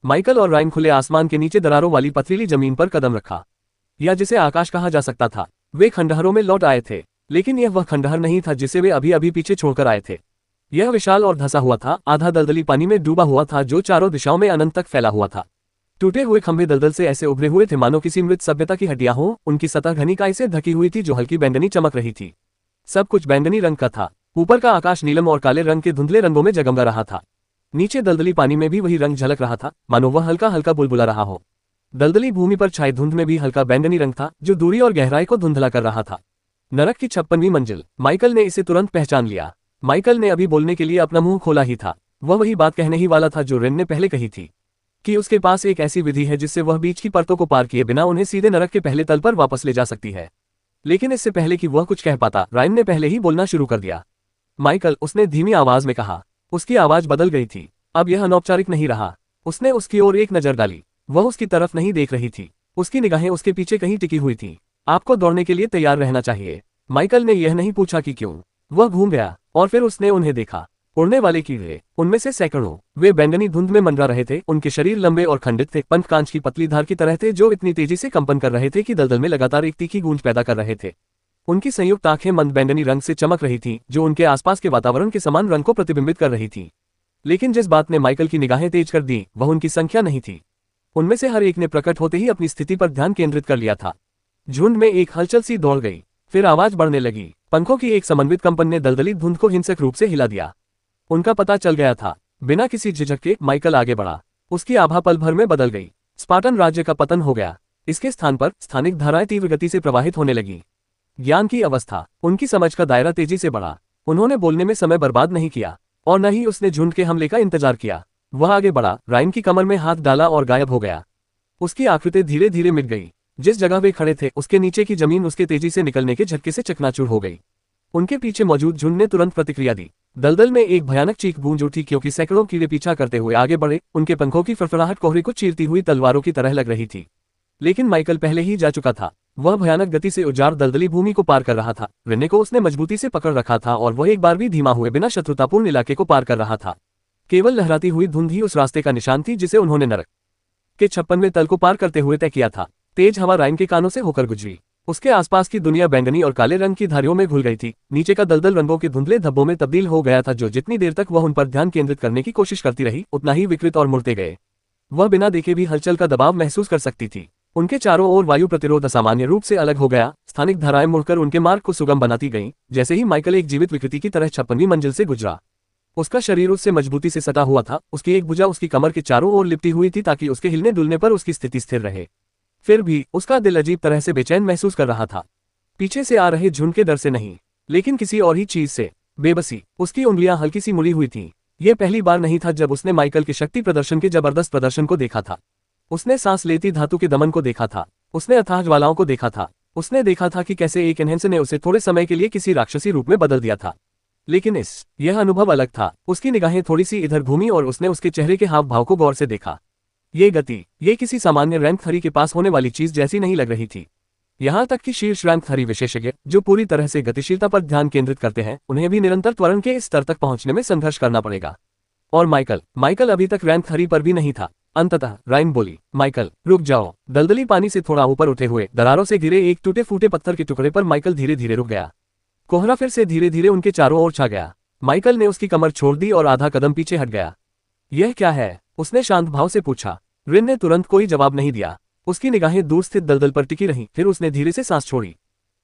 माइकल और रायन खुले आसमान के नीचे दरारों वाली पथरीली जमीन पर कदम रखा, या जिसे आकाश कहा जा सकता था। वे खंडहरों में लौट आए थे, लेकिन यह वह खंडहर नहीं था जिसे वे अभी अभी पीछे छोड़कर आए थे। यह विशाल और धंसा हुआ था, आधा दलदली पानी में डूबा हुआ था जो चारों दिशाओं में अनंत तक फैला हुआ था। टूटे हुए खंभे दलदल से ऐसे उभरे हुए थे मानो किसी मृत सभ्यता की हड्डियां हों। उनकी सतह घनी काई से ढकी हुई थी जो हल्की बैंगनी चमक रही थी। सब कुछ बैंगनी रंग का था। ऊपर का आकाश नीलम और काले रंग के धुंधले रंगों में जगमगा रहा था। नीचे दलदली पानी में भी वही रंग झलक रहा था, मानो वह हल्का हल्का बुलबुला रहा हो। दलदली भूमि पर छाई धुंध में भी हल्का बैंगनी रंग था जो दूरी और गहराई को धुंधला कर रहा था। नरक की 56वीं मंजिल। माइकल ने इसे तुरंत पहचान लिया। माइकल ने अभी बोलने के लिए अपना मुंह खोला ही था, वह वही बात कहने ही वाला था जो रिन ने पहले कही थी कि उसके पास एक ऐसी विधि है जिससे वह बीच की परतों को पार किए बिना उन्हें सीधे नरक के पहले तल पर वापस ले जा सकती है। लेकिन इससे पहले कि वह कुछ कह पाता, रायन ने पहले ही बोलना शुरू कर दिया। माइकल, उसने धीमी आवाज में कहा। उसकी आवाज बदल गई थी, अब यह अनौपचारिक नहीं रहा। उसने उसकी ओर एक नजर डाली, वह उसकी तरफ नहीं देख रही थी, उसकी निगाहें उसके पीछे कहीं टिकी हुई थी। आपको दौड़ने के लिए तैयार रहना चाहिए। माइकल ने यह नहीं पूछा कि क्यों। वह घूम गया और फिर उसने उन्हें देखा। उड़ने वाले कीड़े, उनमें से सैकड़ों। वे बैंगनी धुंध में मंडरा रहे थे। उनके शरीर लंबे और खंडित थे, पंख कांच की पतली धार की तरह थे जो इतनी तेजी से कंपन कर रहे थे कि दलदल में लगातार एक तीखी गूंज पैदा कर रहे थे। उनकी संयुक्त आंखें मंद बैंगनी रंग से चमक रही थीं, जो उनके आसपास के वातावरण के समान रंग को प्रतिबिंबित कर रही थी। लेकिन जिस बात ने माइकल की निगाहें तेज कर दी वह उनकी संख्या नहीं थी। उनमें से हर एक ने प्रकट होते ही अपनी स्थिति पर ध्यान केंद्रित कर लिया था। झुंड में एक हलचल सी दौड़ गई, फिर आवाज बढ़ने लगी। पंखों की एक समन्वित कंपन ने दलदली धुंध को हिंसक रूप से हिला दिया। उनका पता चल गया था। बिना किसी झिझक के माइकल आगे बढ़ा। उसकी आभा पल भर में बदल गई। स्पार्टन राज्य का पतन हो गया। इसके स्थान पर स्थानिक धाराएं तीव्र गति से प्रवाहित होने लगी। ज्ञान की अवस्था, उनकी समझ का दायरा तेजी से बढ़ा। उन्होंने बोलने में समय बर्बाद नहीं किया और न ही उसने झुंड के हमले का इंतजार किया। वह आगे बढ़ा, रायन की कमर में हाथ डाला और गायब हो गया। उसकी आकृति धीरे धीरे मिट गई। जिस जगह वे खड़े थे उसके नीचे की जमीन उसके तेजी से निकलने के झटके से चकनाचूर हो गई। उनके पीछे मौजूद झुंड ने तुरंत प्रतिक्रिया दी। दलदल में एक भयानक चीख गूंज उठी क्योंकि सैकड़ों कीड़े पीछा करते हुए आगे बढ़े। उनके पंखों की फड़फड़ाहट कोहरे को चीरती हुई तलवारों की तरह लग रही थी। लेकिन माइकल पहले ही जा चुका था। वह भयानक गति से उजाड़ दलदली भूमि को पार कर रहा था। रिने को उसने मजबूती से पकड़ रखा था और वह एक बार भी धीमा हुए बिना शत्रुतापूर्ण इलाके को पार कर रहा था। केवल लहराती हुई धुंध ही उस रास्ते का निशान थी जिसे उन्होंने नरक के 56वें तल को पार करते हुए तय किया था। तेज हवा रायन के कानों से होकर गुजरी। उसके आसपास की दुनिया बैंगनी और काले रंग की धारियों में घुल गई थी। नीचे का दलदल रंगों के धुंधले धब्बों में तब्दील हो गया था जो जितनी देर तक वह उन पर ध्यान केंद्रित करने की कोशिश करती रही उतना ही विकृत और मुड़ते गए। वह बिना देखे भी हलचल का दबाव महसूस कर सकती थी। उनके चारों ओर वायु प्रतिरोध असामान्य रूप से अलग हो गया। स्थानिक धाराएं मुड़कर उनके मार्ग को सुगम बनाती गईं। जैसे ही माइकल एक जीवित विकृति की तरह 56वीं मंजिल से गुजरा, उसका शरीर उससे मजबूती से सटा हुआ था। उसकी एक भुजा उसकी कमर के चारों ओर लिपटी हुई थी ताकि उसके हिलने डुलने पर उसकी स्थिति स्थिर रहे। फिर भी उसका दिल अजीब तरह से बेचैन महसूस कर रहा था। पीछे से आ रहे झुंड के डर से नहीं, लेकिन किसी और ही चीज से। बेबसी। उसकी उंगलियां हल्की सी मुड़ी हुई थीं। यह पहली बार नहीं था जब उसने माइकल के शक्ति प्रदर्शन के जबरदस्त प्रदर्शन को देखा था। उसने सांस लेती धातु के दमन को देखा था। उसने अथाह ज्वालाओं को देखा था। उसने देखा था कि कैसे एक एनहेंसर ने उसे थोड़े समय के लिए किसी राक्षसी रूप में बदल दिया था। लेकिन यह अनुभव अलग था। उसकी निगाहें थोड़ी सी इधर घूमी और उसने उसके चेहरे के हाव भाव को गौर से देखा। ये गति, ये किसी सामान्य रैंक थरी के पास होने वाली चीज जैसी नहीं लग रही थी। यहाँ तक कि शीर्ष रैंक थरी विशेषज्ञ जो पूरी तरह से गतिशीलता पर ध्यान केंद्रित करते हैं, उन्हें भी निरंतर त्वरण के इस स्तर तक पहुंचने में संघर्ष करना पड़ेगा। और माइकल अभी तक रैंक थरी पर भी नहीं था। अंततः रायन बोली, माइकल रुक जाओ। दलदली पानी से थोड़ा ऊपर उठे हुए दरारों से घिरे एक टूटे फूटे पत्थर के टुकड़े पर माइकल धीरे धीरे रुक गया। कोहरा फिर से धीरे धीरे उनके चारों ओर छा गया। माइकल ने उसकी कमर छोड़ दी और आधा कदम पीछे हट गया। यह क्या है? उसने शांत भाव से पूछा। रिन ने तुरंत कोई जवाब नहीं दिया। उसकी निगाहें दूर स्थित दलदल पर टिकी रहीं। फिर उसने धीरे से सांस छोड़ी।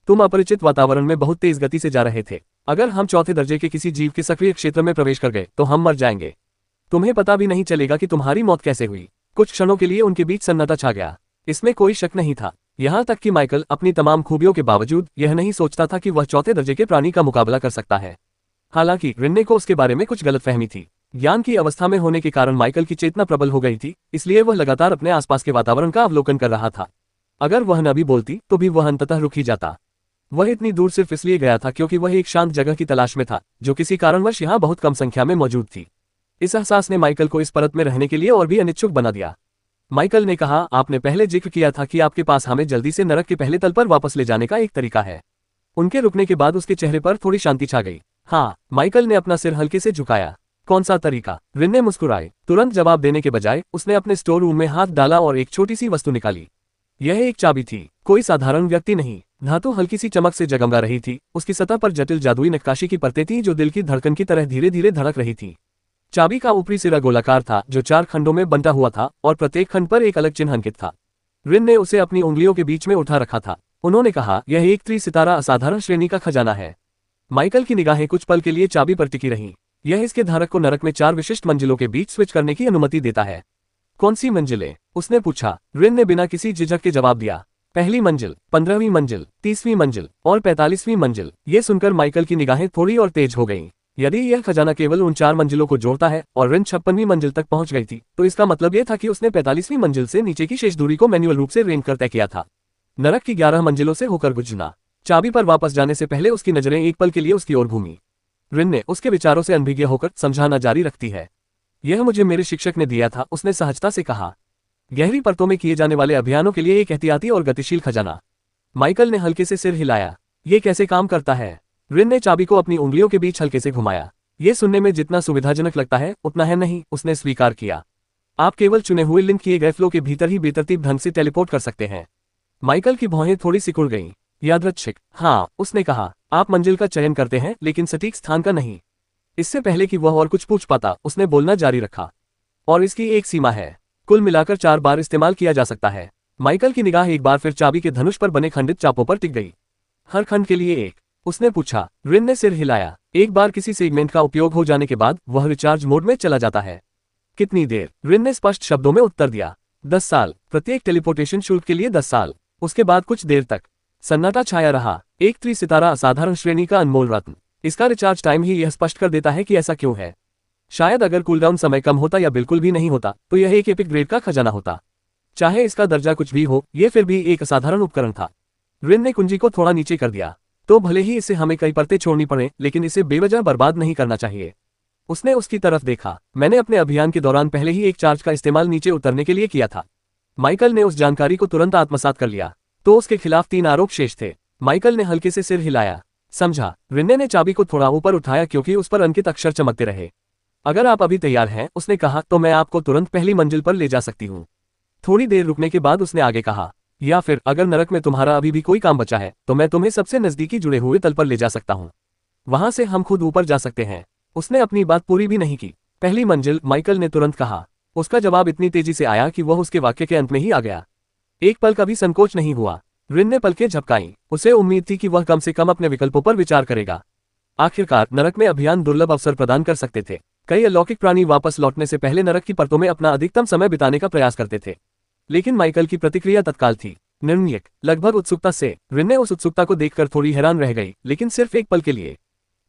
तुम अपरिचित वातावरण में बहुत तेज गति से जा रहे थे। अगर हम चौथे दर्जे के किसी जीव के सक्रिय क्षेत्र में प्रवेश कर गए तो हम मर जाएंगे। तुम्हें पता भी नहीं चलेगा कि तुम्हारी मौत कैसे हुई। कुछ क्षणों के लिए उनके बीच सन्नाटा छा गया। इसमें कोई शक नहीं था, यहाँ तक कि माइकल अपनी तमाम खूबियों के बावजूद यह नहीं सोचता था कि वह चौथे दर्जे के प्राणी का मुकाबला कर सकता है। हालांकि रिन्ने को उसके बारे में कुछ गलतफहमी थी। ज्ञान की अवस्था में होने के कारण माइकल की चेतना प्रबल हो गई थी, इसलिए वह लगातार अपने आसपास के वातावरण का अवलोकन कर रहा था। अगर वह न भी बोलती तो भी वह अंततः रुक ही जाता। वह इतनी दूर सिर्फ इसलिए गया था क्योंकि वह एक शांत जगह की तलाश में था, जो किसी कारणवश यहाँ बहुत कम संख्या में मौजूद थी। इस एहसास ने माइकल को इस परत में रहने के लिए और भी अनिच्छुक बना दिया। माइकल ने कहा, आपने पहले जिक्र किया था कि आपके पास हमें जल्दी से नरक के पहले तल पर वापस ले जाने का एक तरीका है। उनके रुकने के बाद उसके चेहरे पर थोड़ी शांति छा गई। हाँ, माइकल ने अपना सिर हल्के से झुकाया। कौन सा तरीका? रिन ने मुस्कुराए। तुरंत जवाब देने के बजाय उसने अपने स्टोर रूम में हाथ डाला और एक छोटी सी वस्तु निकाली। यह एक चाबी थी, कोई साधारण व्यक्ति नहीं। धातु हल्की सी चमक से जगमगा रही थी, उसकी सतह पर जटिल जादुई नक्काशी की परतें थीं जो दिल की धड़कन की तरह धीरे धीरे धड़क रही थी। चाबी का ऊपरी सिरा गोलाकार था जो 4 खंडों में बंटा हुआ था और प्रत्येक खंड पर एक अलग चिन्ह अंकित था। रिन ने उसे अपनी उंगलियों के बीच में उठा रखा था। उन्होंने कहा, यह एक त्रिसितारा असाधारण श्रेणी का खजाना है। माइकल की निगाहें कुछ पल के लिए चाबी पर टिकी रहीं। यह इसके धारक को नरक में 4 विशिष्ट मंजिलों के बीच स्विच करने की अनुमति देता है। कौन सी मंजिलें? उसने पूछा। रिन ने बिना किसी झिझक के जवाब दिया, पहली मंजिल, 15वीं मंजिल, 30वीं मंजिल और 45वीं मंजिल। ये सुनकर माइकल की निगाहें थोड़ी और तेज हो गईं। यदि यह खजाना केवल उन 4 मंजिलों को जोड़ता है और रिन 56वीं मंजिल तक पहुंच गई थी, तो इसका मतलब यह था कि उसने 45वीं मंजिल से नीचे की शेष दूरी को मैन्युअल रूप से रेंज कर तय किया था। नरक की 11 मंजिलों से होकर गुजरना। चाबी पर वापस जाने से पहले उसकी नजरें एक पल के लिए उसकी ओर घूमी। रिन ने उसके विचारों से अनभिज्ञ होकर समझाना जारी रखती है। यह मुझे मेरे शिक्षक ने दिया था, उसने सहजता से कहा। गहरी परतों में किए जाने वाले अभियानों के लिए एक एहतियाती और गतिशील खजाना। माइकल ने हल्के से सिर हिलाया। ये कैसे काम करता है? रिन ने चाबी को अपनी उंगलियों के बीच हल्के से घुमाया। ये सुनने में जितना सुविधाजनक लगता है उतना है नहीं, उसने स्वीकार किया। आप केवल चुने हुए लिंक किए गए फ्लो के भीतर ही बेतरतीब ढंग से टेलीपोर्ट कर सकते हैं। माइकल की भौहें थोड़ी सिकुड़ गईं। यादृच्छिक? हाँ, उसने कहा। आप मंजिल का चयन करते हैं लेकिन सटीक स्थान का नहीं। इससे पहले कि वह और कुछ पूछ पाता, उसने बोलना जारी रखा। और इसकी एक सीमा है, कुल मिलाकर 4 बार इस्तेमाल किया जा सकता है। माइकल की निगाह एक बार फिर चाबी के धनुष पर बने खंडित चापों पर टिक गई। हर खंड के लिए एक, उसने पूछा। रिन ने सिर हिलाया। एक बार किसी सेगमेंट का उपयोग हो जाने के बाद वह रिचार्ज मोड में चला जाता है। कितनी देर? रिन ने स्पष्ट शब्दों में उत्तर दिया, 10 साल, प्रत्येक टेलीपोर्टेशन शुल्क के लिए 10 साल। उसके बाद कुछ देर तक सन्नाटा छाया रहा। एक त्रिसितारा असाधारण श्रेणी का अनमोल रत्न। इसका रिचार्ज टाइम ही यह स्पष्ट कर देता है कि ऐसा क्यों है। शायद अगर कूलडाउन समय कम होता या बिल्कुल भी नहीं होता तो यह एक एपिक ग्रेड का खजाना होता। चाहे इसका दर्जा कुछ भी हो, यह फिर भी एक असाधारण उपकरण था। रिन ने कुंजी को थोड़ा नीचे कर दिया। तो भले ही इसे हमें कई परतें छोड़नी पड़े, लेकिन इसे बेवजह बर्बाद नहीं करना चाहिए। उसने उसकी तरफ देखा। मैंने अपने अभियान के दौरान पहले ही एक चार्ज का इस्तेमाल नीचे उतरने के लिए किया था। माइकल ने उस जानकारी को तुरंत आत्मसात कर लिया। तो उसके खिलाफ 3 आरोप शेष थे। माइकल ने हल्के से सिर हिलाया। समझा। रिन्ने ने चाबी को थोड़ा ऊपर उठाया क्योंकि उस पर अंकित अक्षर चमकते रहे। अगर आप अभी तैयार हैं, उसने कहा, तो मैं आपको तुरंत पहली मंजिल पर ले जा सकती हूँ। थोड़ी देर रुकने के बाद उसने आगे कहा, या फिर अगर नरक में तुम्हारा अभी भी कोई काम बचा है तो मैं तुम्हें सबसे नजदीकी जुड़े हुए तल पर ले जा सकता हूँ। वहां से हम खुद ऊपर जा सकते हैं। उसने अपनी बात पूरी भी नहीं की। पहली मंजिल, माइकल ने तुरंत कहा। उसका जवाब इतनी तेजी से आया कि वह उसके वाक्य के अंत में ही आ गया। एक पल का भी संकोच नहीं हुआ। रिन ने पलकें झपकाईं। उसे उम्मीद थी कि वह कम से कम अपने विकल्पों पर विचार करेगा। आखिरकार नरक में अभियान दुर्लभ अवसर प्रदान कर सकते थे। कई अलौकिक प्राणी वापस लौटने से पहले नरक की परतों में अपना अधिकतम समय बिताने का प्रयास करते थे। लेकिन माइकल की प्रतिक्रिया तत्काल थी, निर्णायक, लगभग उत्सुकता से। रिन ने उस उत्सुकता को देखकर थोड़ी हैरान रह गई, लेकिन सिर्फ एक पल के लिए।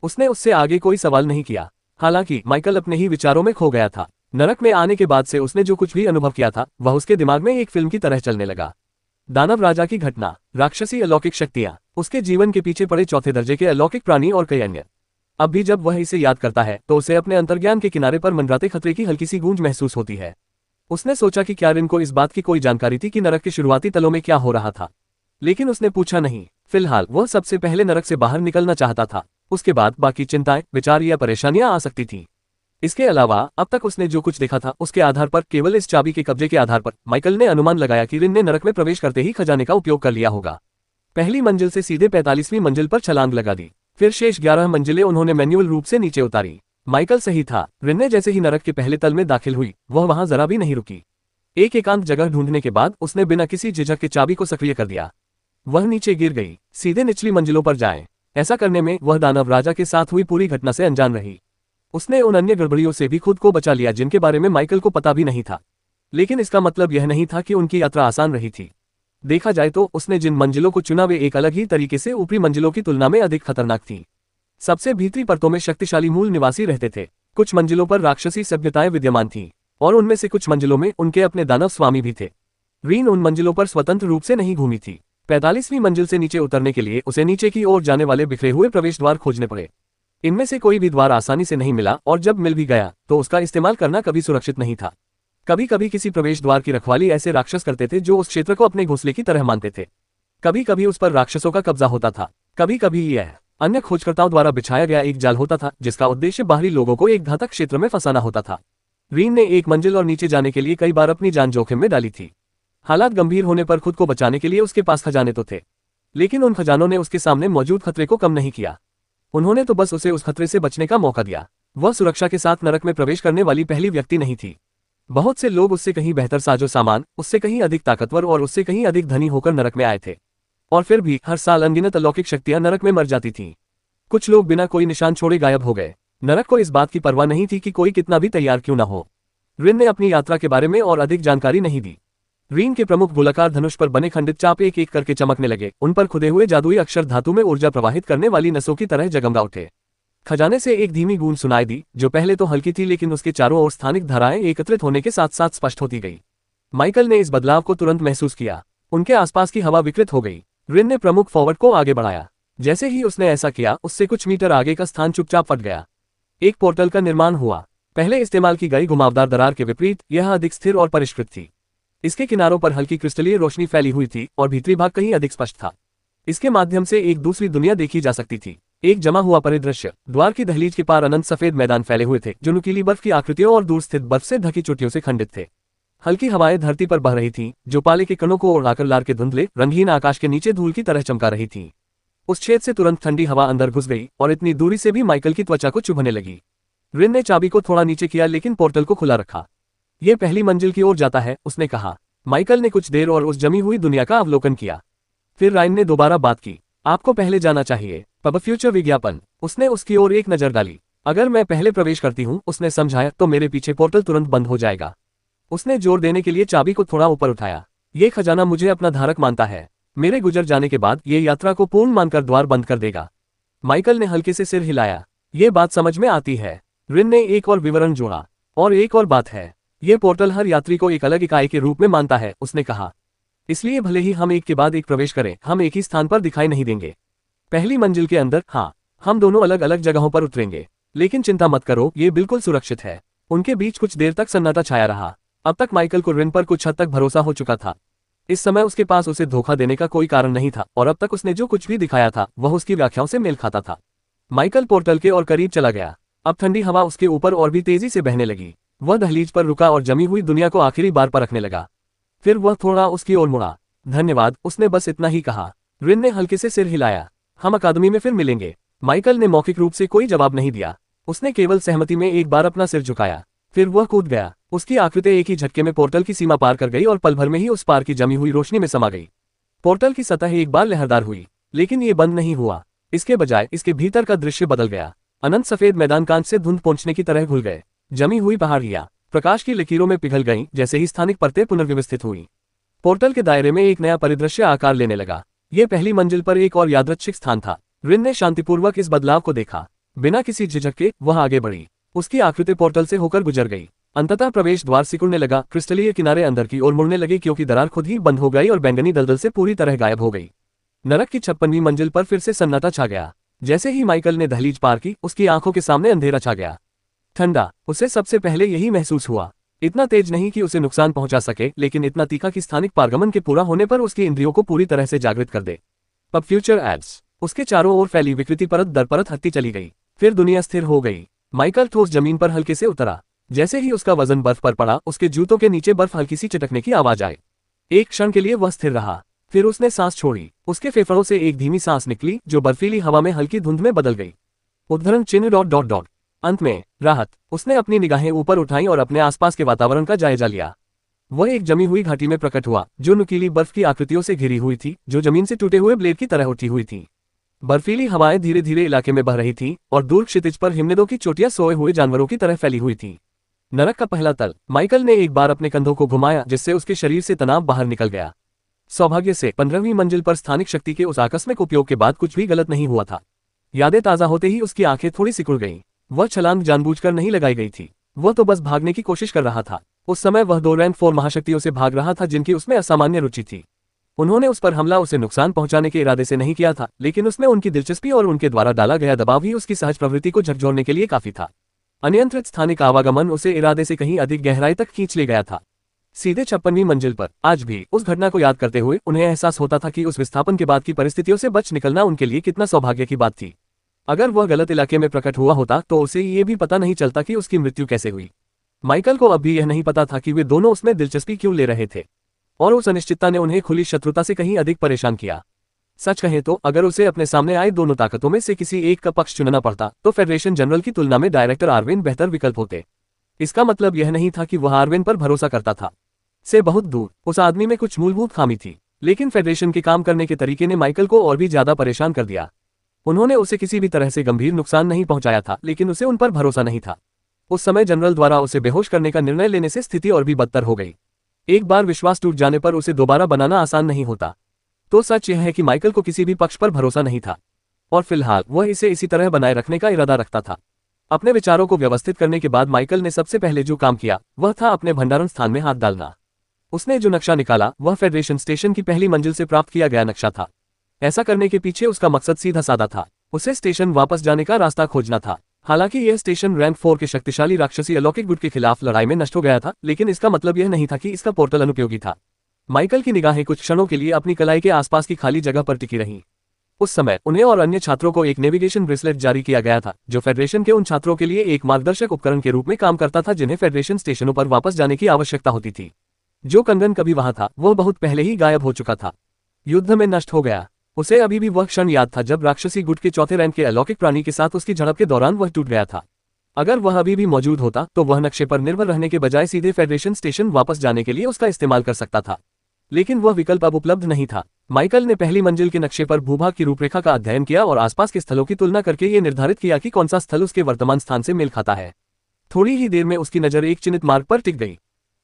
उसने उससे आगे कोई सवाल नहीं किया। हालांकि माइकल अपने ही विचारों में खो गया था। नरक में आने के बाद से उसने जो कुछ भी अनुभव किया था वह उसके दिमाग में एक फिल्म की तरह चलने लगा। दानव राजा की घटना, राक्षसी अलौकिक शक्तियां, उसके जीवन के पीछे पड़े चौथे दर्जे के अलौकिक प्राणी और कई अन्य। अब भी जब वह इसे याद करता है तो उसे अपने अंतर्ज्ञान के किनारे पर मंडराते खतरे की हल्की सी गूंज महसूस होती है। उसने सोचा कि क्या रिन को इस बात की कोई जानकारी थी कि नरक के शुरुआती तलों में क्या हो रहा था, लेकिन उसने पूछा नहीं। फिलहाल वह सबसे पहले नरक से बाहर निकलना चाहता था। उसके बाद बाकी चिंताएं, विचार या परेशानियां आ सकती थीं। इसके अलावा अब तक उसने जो कुछ देखा था उसके आधार पर, केवल इस चाबी के कब्जे के आधार पर, माइकल ने अनुमान लगाया कि रिन ने नरक में प्रवेश करते ही खजाने का उपयोग कर लिया होगा। पहली मंजिल से सीधे 45वीं मंजिल पर छलांग लगा दी। फिर शेष 11 मंजिलें उन्होंने मैन्युअल रूप से नीचे उतारी। माइकल सही था। रिन ने जैसे ही नरक के पहले तल में दाखिल हुई, वह वहां जरा भी नहीं रुकी। एक एकांत जगह ढूंढने के बाद उसने बिना किसी झिझक के चाबी को सक्रिय कर दिया। वह नीचे गिर गई। सीधे निचली मंजिलों पर जाएं। ऐसा करने में वह दानव राजा के साथ हुई पूरी घटना से अनजान रही। उसने उन अन्य गड़बड़ियों से भी खुद को बचा लिया जिनके बारे में माइकल को पता भी नहीं था। लेकिन इसका मतलब यह नहीं था कि उनकी यात्रा आसान रही थी। देखा जाए तो उसने जिन मंजिलों को चुना वे एक अलग ही तरीके से ऊपरी मंजिलों की तुलना में अधिक खतरनाक थीं। सबसे भीतरी परतों में शक्तिशाली मूल निवासी रहते थे। कुछ मंजिलों पर राक्षसी सभ्यताएं विद्यमान थीं, और उनमें से कुछ मंजिलों में उनके अपने दानव स्वामी भी थे। रीन उन मंजिलों पर स्वतंत्र रूप से नहीं घूमी थी। 45वीं मंजिल से नीचे उतरने के लिए उसे नीचे की ओर जाने वाले बिखरे हुए प्रवेश द्वार खोजने पड़े। इनमें से कोई भी द्वार आसानी से नहीं मिला, और जब मिल भी गया तो उसका इस्तेमाल करना कभी सुरक्षित नहीं था। कभी कभी किसी प्रवेश द्वार की रखवाली ऐसे राक्षस करते थे जो उस क्षेत्र को अपने घोंसले की तरह मानते थे। कभी कभी उस पर राक्षसों का कब्जा होता था। कभी कभी यह अन्य खोजकर्ताओं द्वारा बिछाया गया एक जाल होता था जिसका उद्देश्य बाहरी लोगों को एक घातक क्षेत्र में फंसाना होता था। रीन ने एक मंजिल और नीचे जाने के लिए कई बार अपनी जान जोखिम में डाली थी। हालात गंभीर होने पर खुद को बचाने के लिए उसके पास खजाने तो थे, लेकिन उन खजानों ने उसके सामने मौजूद खतरे को कम नहीं किया। उन्होंने तो बस उसे उस खतरे से बचने का मौका दिया। वह सुरक्षा के साथ नरक में प्रवेश करने वाली पहली व्यक्ति नहीं थी। बहुत से लोग उससे कहीं बेहतर साजो सामान, उससे कहीं अधिक ताकतवर और उससे कहीं अधिक धनी होकर नरक में आए थे, और फिर भी हर साल अनगिनत अलौकिक शक्तियां नरक में मर जाती थीं। कुछ लोग बिना कोई निशान छोड़े गायब हो गए। नरक को इस बात की परवाह नहीं थी कि कोई कितना भी तैयार क्यों न हो। रिन ने अपनी यात्रा के बारे में और अधिक जानकारी नहीं दी। रीन के प्रमुख गोलाकार धनुष पर बने खंडित चाप एक एक करके चमकने लगे। उन पर खुदे हुए जादुई अक्षर धातु में ऊर्जा प्रवाहित करने वाली नसों की तरह जगमगा उठे। खजाने से एक धीमी गूंज सुनाई दी, जो पहले तो हल्की थी लेकिन उसके चारों ओर स्थानिक धाराएं एकत्रित होने के साथ साथ स्पष्ट होती गई। माइकल ने इस बदलाव को तुरंत महसूस किया। उनके आसपास की हवा विकृत हो गई। रिन ने प्रमुख फॉरवर्ड को आगे बढ़ाया। जैसे ही उसने ऐसा किया, उससे कुछ मीटर आगे का स्थान चुपचाप फट गया। एक पोर्टल का निर्माण हुआ। पहले इस्तेमाल की गई घुमावदार दरार के विपरीत यह अधिक स्थिर और परिष्कृत थी। इसके किनारों पर हल्की क्रिस्टलीय रोशनी फैली हुई थी और भीतरी भाग कहीं अधिक स्पष्ट था। इसके माध्यम से एक दूसरी दुनिया देखी जा सकती थी। एक जमा हुआ परिदृश्य। द्वार की दहलीज के पार अनंत सफेद मैदान फैले हुए थे जो नुकीली बर्फ की आकृतियों और दूर स्थित बर्फ से ढकी चोटियों से खंडित थे। हल्की हवाएं धरती पर बह रही थीं, जो पाले के कणों को उड़ाकर लार के धुंधले रंगीन आकाश के नीचे धूल की तरह चमका रही थीं। उस छेद से तुरंत ठंडी हवा अंदर घुस गई और इतनी दूरी से भी माइकल की त्वचा को चुभने लगी। रिन ने चाबी को थोड़ा नीचे किया लेकिन पोर्टल को खुला रखा। यह पहली मंजिल की ओर जाता है, उसने कहा। माइकल ने कुछ देर और उस जमी हुई दुनिया का अवलोकन किया। फिर राइन ने दोबारा बात की। आपको पहले जाना चाहिए। पब फ्यूचर विज्ञापन। उसने उसकी ओर एक नजर डाली। अगर मैं पहले प्रवेश करती हूँ, उसने समझाया, तो मेरे पीछे पोर्टल तुरंत बंद हो जाएगा। उसने जोर देने के लिए चाबी को थोड़ा ऊपर उठाया। ये खजाना मुझे अपना धारक मानता है। मेरे गुजर जाने के बाद ये यात्रा को पूर्ण मानकर द्वार बंद कर देगा। माइकल ने हल्के से सिर हिलाया। ये बात समझ में आती है। रिन ने एक और विवरण जोड़ा। और एक और बात है, ये पोर्टल हर यात्री को एक अलग इकाई के रूप में मानता है, उसने कहा। इसलिए भले ही हम एक के बाद एक प्रवेश करें, हम एक ही स्थान पर दिखाई नहीं देंगे। पहली मंजिल के अंदर, हाँ, हम दोनों अलग अलग जगहों पर उतरेंगे, लेकिन चिंता मत करो, ये बिल्कुल सुरक्षित है। उनके बीच कुछ देर तक सन्नाटा छाया रहा। अब तक माइकल को रिन पर कुछ हद तक भरोसा हो चुका था। इस समय उसके पास उसे धोखा देने का कोई कारण नहीं था, और अब तक उसने जो कुछ भी दिखाया था वह उसकी व्याख्याओं से मेल खाता था। माइकल पोर्टल के और करीब चला गया। अब ठंडी हवा उसके ऊपर और भी तेजी से बहने लगी। वह दहलीज पर रुका और जमी हुई दुनिया को आखिरी बार परखने लगा। फिर वह थोड़ा उसकी ओर मुड़ा। धन्यवाद, उसने बस इतना ही कहा। रिन ने हल्के से सिर हिलाया। हम अकादमी में फिर मिलेंगे। माइकल ने मौखिक रूप से कोई जवाब नहीं दिया। उसने केवल सहमति में एक बार अपना सिर झुकाया। फिर वह कूद गया। उसकी आकृति एक ही झटके में पोर्टल की सीमा पार कर गई और पल भर में ही उस पार की जमी हुई रोशनी में समा गई। पोर्टल की सतह एक बार लहरदार हुई, लेकिन ये बंद नहीं हुआ। इसके बजाय इसके भीतर का दृश्य बदल गया। अनंत सफेद मैदान कांच से धुंध पहुंचने की तरह घुल गए। जमी हुई पहाड़ियां प्रकाश की लकीरों में पिघल गईं जैसे ही स्थानिक परतें पुनर्व्यवस्थित हुई। पोर्टल के दायरे में एक नया परिदृश्य आकार लेने लगा। यह पहली मंजिल पर एक और यादृच्छिक स्थान था। रिन ने शांतिपूर्वक इस बदलाव को देखा। बिना किसी झिझक के वह आगे बढ़ी। उसकी आकृति पोर्टल से होकर गुजर गई। अंततः प्रवेश द्वार सिकुड़ने लगा। क्रिस्टलीय किनारे अंदर की ओर मुड़ने लगे क्योंकि दरार खुद ही बंद हो गई और बैंगनी दलदल से पूरी तरह गायब हो गई। नरक की 56वीं मंजिल पर फिर से सन्नाटा छा गया। जैसे ही माइकल ने दहलीज पार की, उसकी आंखों के सामने अंधेरा छा गया। ठंडा। उसे सबसे पहले यही महसूस हुआ। इतना तेज नहीं कि उसे नुकसान पहुंचा सके, लेकिन इतना तीखा कि स्थानिक पारगमन के पूरा होने पर उसकी इंद्रियों को पूरी तरह से जागृत कर दे। Pub future ads. उसके चारों ओर फैली विकृति परत दर परत हटती चली गई। फिर दुनिया स्थिर हो गई। माइकल ठोस जमीन पर हल्के से उतरा। जैसे ही उसका वजन बर्फ पर पड़ा, उसके जूतों के नीचे बर्फ हल्की सी चटकने की आवाज आई। एक क्षण के लिए वह स्थिर रहा। फिर उसने सांस छोड़ी। उसके फेफड़ों से एक धीमी सांस निकली जो बर्फीली हवा में हल्की धुंध में बदल गई। उद्धरण चिन्ह ... अंत में राहत। उसने अपनी निगाहें ऊपर उठाई और अपने आसपास के वातावरण का जायजा लिया। वह एक जमी हुई घाटी में प्रकट हुआ जो नुकीली बर्फ की आकृतियों से घिरी हुई थी, जो जमीन से टूटे हुए ब्लेड की तरह उठी हुई थी। बर्फीली हवाएं धीरे धीरे इलाके में बह रही थीं और दूर क्षितिज पर हिमनदों की चोटियां सोए हुए जानवरों की तरह फैली हुई थीं। नरक का पहला तल। माइकल ने एक बार अपने कंधों को घुमाया जिससे उसके शरीर से तनाव बाहर निकल गया। सौभाग्य से 15वीं मंजिल पर स्थानिक शक्ति के उस आकस्मिक उपयोग के बाद कुछ भी गलत नहीं हुआ था। यादें ताज़ा होते ही उसकी आंखें थोड़ी सिकुड़ गईं। वह छलांग जानबूझकर नहीं लगाई गई थी। वह तो बस भागने की कोशिश कर रहा था। उस समय वह 2 रैंक 4 महाशक्तियों से भाग रहा था जिनकी उसमें असामान्य रुचि थी। उन्होंने उस पर हमला उसे नुकसान पहुंचाने के इरादे से नहीं किया था, लेकिन उसमें उनकी दिलचस्पी और उनके द्वारा डाला गया दबाव ही उसकी सहज प्रवृत्ति को झकझोरने के लिए काफी था। अनियंत्रित स्थानिक आवागमन उसे इरादे से कहीं अधिक गहराई तक खींच ले गया था। सीधे 56वीं मंजिल पर। आज भी उस घटना को याद करते हुए उन्हें एहसास होता था कि उस विस्थापन के बाद की परिस्थितियों से बच निकलना उनके लिए कितना सौभाग्य की बात थी। अगर वह गलत इलाके में प्रकट हुआ होता तो उसे ये भी पता नहीं चलता कि उसकी मृत्यु कैसे हुई। माइकल को अब भी यह नहीं पता था कि वे दोनों उसमें दिलचस्पी क्यों ले रहे थे, और उस अनिश्चितता ने उन्हें खुली शत्रुता से कहीं अधिक परेशान किया। सच कहें तो अगर उसे अपने सामने आए दोनों ताकतों में से किसी एक का पक्ष चुनना पड़ता तो फेडरेशन जनरल की तुलना में डायरेक्टर आर्वेन बेहतर विकल्प होते। इसका मतलब यह नहीं था कि वह आर्वेन पर भरोसा करता था, से बहुत दूर उस आदमी में कुछ मूलभूत खामी थी, लेकिन फेडरेशन के काम करने के तरीके ने माइकल को और भी ज्यादा परेशान कर दिया। उन्होंने उसे किसी भी तरह से गंभीर नुकसान नहीं पहुंचाया था, लेकिन उसे उन पर भरोसा नहीं था। उस समय जनरल द्वारा उसे बेहोश करने का निर्णय लेने से स्थिति और भी बदतर हो गई। एक बार विश्वास टूट जाने पर उसे दोबारा बनाना आसान नहीं होता। तो सच यह है कि माइकल को किसी भी पक्ष पर भरोसा नहीं था, और फिलहाल वह इसे इसी तरह बनाए रखने का इरादा रखता था। अपने विचारों को व्यवस्थित करने के बाद माइकल ने सबसे पहले जो काम किया वह था अपने भंडारण स्थान में हाथ डालना। उसने जो नक्शा निकाला वह फेडरेशन स्टेशन की पहली मंजिल से प्राप्त किया गया नक्शा था। ऐसा करने के पीछे उसका मकसद सीधा साधा था, उसे स्टेशन वापस जाने का रास्ता खोजना था। हालांकि यह स्टेशन रैंक 4 के शक्तिशाली राक्षसी अलौकिक गुट के खिलाफ लड़ाई में नष्ट हो गया था, लेकिन इसका मतलब यह नहीं था कि इसका पोर्टल अनुपयोगी था। माइकल की निगाहें कुछ क्षणों के लिए अपनी कलाई के आसपास की खाली जगह पर टिकी रहीं। उस समय उन्हें और अन्य छात्रों को एक नेविगेशन ब्रेसलेट जारी किया गया था, जो फेडरेशन के उन छात्रों के लिए एक मार्गदर्शक उपकरण के रूप में काम करता था जिन्हें फेडरेशन स्टेशनों पर वापस जाने की आवश्यकता होती थी। जो कंगन कभी वहां था वह बहुत पहले ही गायब हो चुका था, युद्ध में नष्ट हो गया। उसे अभी भी वह क्षण याद था जब राक्षसी गुट के चौथे रैंक के अलौकिक प्राणी के साथ उसकी झड़प के दौरान वह टूट गया था। अगर वह अभी भी मौजूद होता तो वह नक्शे पर निर्भर रहने के बजाय सीधे फेडरेशन स्टेशन वापस जाने के लिए उसका इस्तेमाल कर सकता था, लेकिन वह विकल्प अब उपलब्ध नहीं था। माइकल ने पहली मंजिल के नक्शे पर भूभाग की रूपरेखा का अध्ययन किया और आसपास के स्थलों की तुलना करके ये निर्धारित किया कि कौन सा स्थल उसके वर्तमान स्थान से मेल खाता है। थोड़ी ही देर में उसकी नजर एक चिन्हित मार्ग पर टिक गई।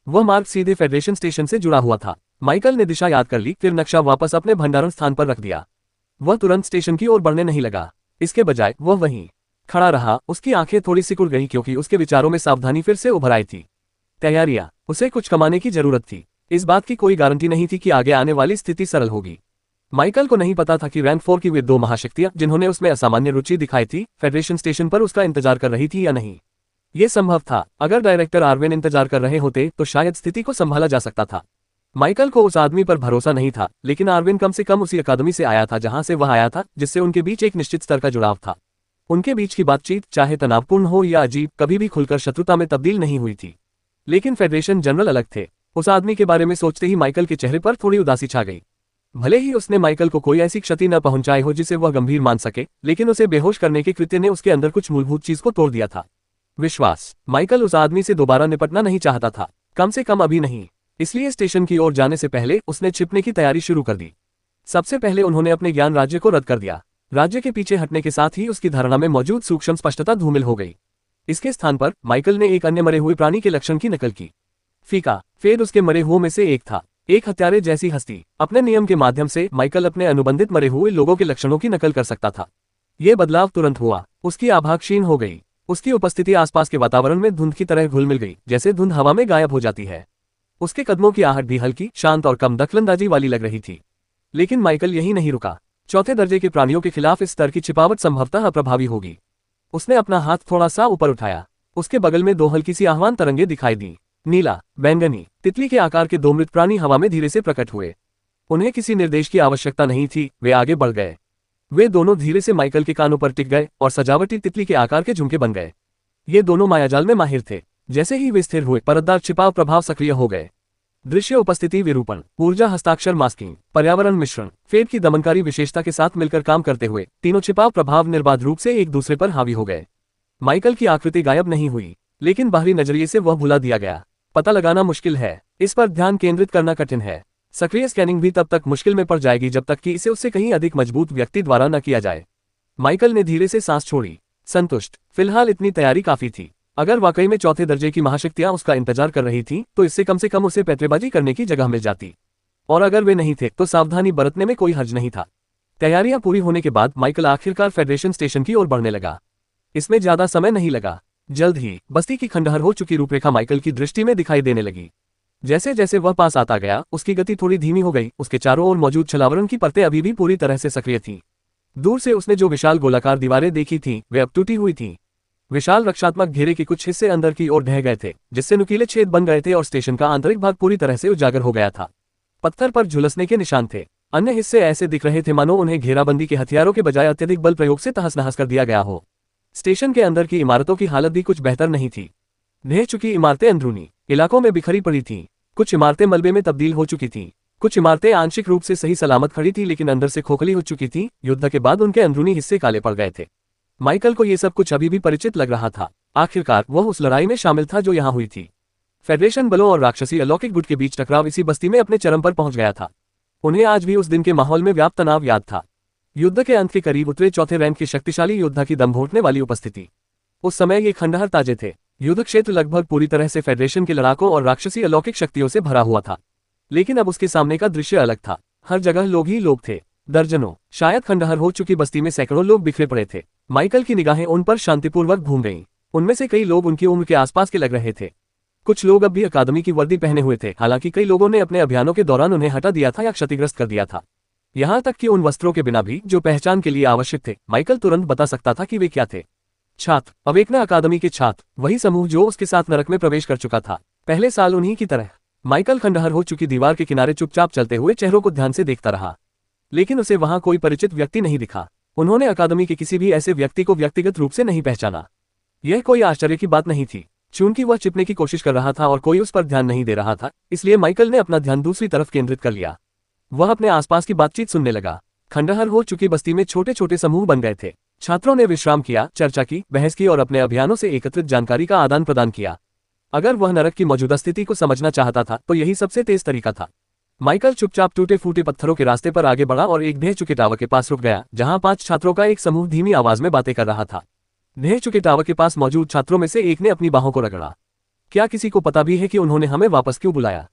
वह मार्ग सीधे फेडरेशन स्टेशन से जुड़ा हुआ था। माइकल ने दिशा याद कर ली, फिर नक्शा वापस अपने भंडारण स्थान पर रख दिया। वह तुरंत स्टेशन की ओर बढ़ने नहीं लगा, इसके बजाय वह वहीं खड़ा रहा। उसकी आंखें थोड़ी सिकुड़ गई क्योंकि उसके विचारों में सावधानी फिर से उभर आई थी। तैयारियां, उसे कुछ कमाने की जरूरत थी। इस बात की कोई गारंटी नहीं थी कि आगे आने वाली स्थिति सरल होगी। माइकल को नहीं पता था कि रैंक 4 की वे दो महाशक्तियां जिन्होंने उसमें असामान्य रुचि दिखाई थी, फेडरेशन स्टेशन पर उसका इंतजार कर रही थी या नहीं। यह संभव था। अगर डायरेक्टर आर्वेन इंतजार कर रहे होते तो शायद स्थिति को संभाला जा सकता था। माइकल को उस आदमी पर भरोसा नहीं था, लेकिन आर्वेन कम से कम उसी अकादमी से आया था जहां से वह आया था, जिससे उनके बीच एक निश्चित स्तर का जुड़ाव था। उनके बीच की बातचीत, चाहे तनावपूर्ण हो या अजीब, कभी भी खुलकर शत्रुता में तब्दील नहीं हुई थी। लेकिन फेडरेशन जनरल अलग थे। उस आदमी के बारे में सोचते ही माइकल के चेहरे पर थोड़ी उदासी छा गई। भले ही उसने माइकल को कोई ऐसी क्षति न पहुंचाई हो जिसे वह गंभीर मान सके, लेकिन उसे बेहोश करने के कृत्य ने उसके अंदर कुछ मूलभूत चीज को तोड़ दिया था। विश्वास। माइकल उस आदमी से दोबारा निपटना नहीं चाहता था, कम से कम अभी नहीं। इसलिए स्टेशन की ओर जाने से पहले उसने छिपने की तैयारी शुरू कर दी। सबसे पहले उन्होंने अपने ज्ञान राज्य को रद्द कर दिया। राज्य के पीछे हटने के साथ ही उसकी धारणा में मौजूद सूक्ष्म स्पष्टता धूमिल हो गई। इसके स्थान पर माइकल ने एक अन्य मरे हुए प्राणी के लक्षण की नकल की। फीका फेड उसके मरे हुओं में से एक था, एक हत्यारे जैसी हस्ती। अपने नियम के माध्यम से माइकल अपने अनुबंधित मरे हुए लोगों के लक्षणों की नकल कर सकता था। यह बदलाव तुरंत हुआ। उसकी आभा क्षीण हो गई। उसकी उपस्थिति आसपास के वातावरण में धुंध की तरह घुल मिल गई, जैसे धुंध हवा में गायब हो जाती है। उसके कदमों की आहट भी हल्की, शांत और कम दखलंदाजी वाली लग रही थी। लेकिन माइकल यही नहीं रुका। चौथे दर्जे के प्राणियों के खिलाफ इस स्तर की छिपावट संभवतः अप्रभावी होगी। उसने अपना हाथ थोड़ा सा ऊपर उठाया। उसके बगल में दो हल्की सी आह्वान तरंगे दिखाई दी। नीला, बैंगनी, तितली के आकार के दो मृत प्राणी हवा में धीरे से प्रकट हुए। उन्हें किसी निर्देश की आवश्यकता नहीं थी, वे आगे बढ़ गए। वे दोनों धीरे से माइकल के कानों पर टिक गए और सजावटी तितली के आकार के झुमके बन गए। ये दोनों मायाजाल में माहिर थे। जैसे ही वे स्थिर हुए, परतदार छिपाव प्रभाव सक्रिय हो गए। दृश्य उपस्थिति विरूपण, ऊर्जा हस्ताक्षर मास्किंग, पर्यावरण मिश्रण, फेड की दमनकारी विशेषता के साथ मिलकर काम करते हुए तीनों छिपाव प्रभाव निर्बाध रूप से एक दूसरे पर हावी हो गए। माइकल की आकृति गायब नहीं हुई, लेकिन बाहरी नजरिए से वह भुला दिया गया। पता लगाना मुश्किल है, इस पर ध्यान केंद्रित करना कठिन है। सक्रिय स्कैनिंग भी तब तक मुश्किल में पड़ जाएगी जब तक कि इसे उससे कहीं अधिक मजबूत व्यक्ति द्वारा न किया जाए। माइकल ने धीरे से सांस छोड़ी, संतुष्ट। फिलहाल इतनी तैयारी काफी थी। अगर वाकई में चौथे दर्जे की महाशक्तियां उसका इंतजार कर रही थीं, तो इससे कम से कम उसे पैतरेबाजी करने की जगह मिल जाती। और अगर वे नहीं थे तो सावधानी बरतने में कोई हर्ज नहीं था। तैयारियां पूरी होने के बाद माइकल आखिरकार फेडरेशन स्टेशन की ओर बढ़ने लगा। इसमें ज्यादा समय नहीं लगा। जल्द ही बस्ती की खंडहर हो चुकी रूपरेखा माइकल की दृष्टि में दिखाई देने लगी। जैसे जैसे वह पास आता गया, उसकी गति थोड़ी धीमी हो गई। उसके चारों ओर मौजूद छलावरण की परतें अभी भी पूरी तरह से सक्रिय थीं। दूर से उसने जो विशाल गोलाकार दीवारें देखी थीं, वे अब टूटी हुई थीं। विशाल रक्षात्मक घेरे के कुछ हिस्से अंदर की ओर ढह गए थे, जिससे नुकीले छेद बन गए थे और स्टेशन का आंतरिक भाग पूरी तरह से उजागर हो गया था। पत्थर पर झुलसने के निशान थे। अन्य हिस्से ऐसे दिख रहे थे मानो उन्हें घेराबंदी के हथियारों के बजाय अत्यधिक बल प्रयोग से तहस नहस कर दिया गया हो। स्टेशन के अंदर की इमारतों की हालत भी कुछ बेहतर नहीं थी। ढह चुकी इमारतें अंदरूनी इलाकों में बिखरी पड़ी थीं। कुछ इमारतें मलबे में तब्दील हो चुकी थीं। कुछ इमारतें आंशिक रूप से सही सलामत खड़ी थी, लेकिन अंदर से खोखली हो चुकी थीं। युद्ध के बाद उनके अंदरूनी हिस्से काले पड़ गए थे। माइकल को ये सब कुछ अभी भी परिचित लग रहा था। आखिरकार वह उस लड़ाई में शामिल था जो यहाँ हुई थी। फेडरेशन बलों और राक्षसी अलौकिक गुट के बीच टकराव इसी बस्ती में अपने चरम पर पहुंच गया था। उन्हें आज भी उस दिन के माहौल में व्याप्त तनाव याद था। युद्ध के अंत के करीब उतरे चौथे रैंक के शक्तिशाली योद्धा की दम घोंटने वाली उपस्थिति। उस समय ये खंडहर ताजे थे। युद्ध क्षेत्र लगभग पूरी तरह से फेडरेशन के लड़ाकों और राक्षसी अलौकिक शक्तियों से भरा हुआ था, लेकिन अब उसके सामने का दृश्य अलग था। हर जगह लोग ही लोग थे, दर्जनों, शायद खंडहर हो चुकी बस्ती में सैकड़ों लोग बिखरे पड़े थे। माइकल की निगाहें उन पर शांतिपूर्वक घूम गईं। उनमें से कई लोग उनकी उम्र के आसपास के लग रहे थे। कुछ लोग अब भी अकादमी की वर्दी पहने हुए थे, हालांकि कई लोगों ने अपने अभियानों के दौरान उन्हें हटा दिया था या क्षतिग्रस्त कर दिया था। यहाँ तक कि उन वस्त्रों के बिना भी जो पहचान के लिए आवश्यक थे, माइकल तुरंत बता सकता था कि वे क्या थे। छात्र, अवेकना अकादमी के छात्र, वही समूह जो उसके साथ नरक में प्रवेश कर चुका था, पहले साल उन्हीं की तरह। माइकल खंडहर हो चुकी दीवार के किनारे चुपचाप चलते हुए चेहरों को ध्यान से देखता रहा, लेकिन उसे वहां कोई परिचित व्यक्ति नहीं दिखा। उन्होंने अकादमी के किसी भी ऐसे व्यक्ति को व्यक्तिगत रूप से नहीं पहचाना। यह कोई आश्चर्य की बात नहीं थी। चूंकि वह छिपने की कोशिश कर रहा था और कोई उस पर ध्यान नहीं दे रहा था, इसलिए माइकल ने अपना ध्यान दूसरी तरफ केंद्रित कर लिया। वह अपने आसपास की बातचीत सुनने लगा। खंडहर हो चुकी बस्ती में छोटे छोटे समूह बन गए थे। छात्रों ने विश्राम किया, चर्चा की, बहस की और अपने अभियानों से एकत्रित जानकारी का आदान प्रदान किया। अगर वह नरक की मौजूदा स्थिति को समझना चाहता था तो यही सबसे तेज तरीका था। माइकल चुपचाप टूटे फूटे पत्थरों के रास्ते पर आगे बढ़ा और एक ढह चुके टावर के पास रुक गया, जहां 5 छात्रों का एक समूह धीमी आवाज में बातें कर रहा था। ढह चुके टावर के पास मौजूद छात्रों में से एक ने अपनी बाहों को रगड़ा। क्या किसी को पता भी है कि उन्होंने हमें वापस क्यों बुलाया?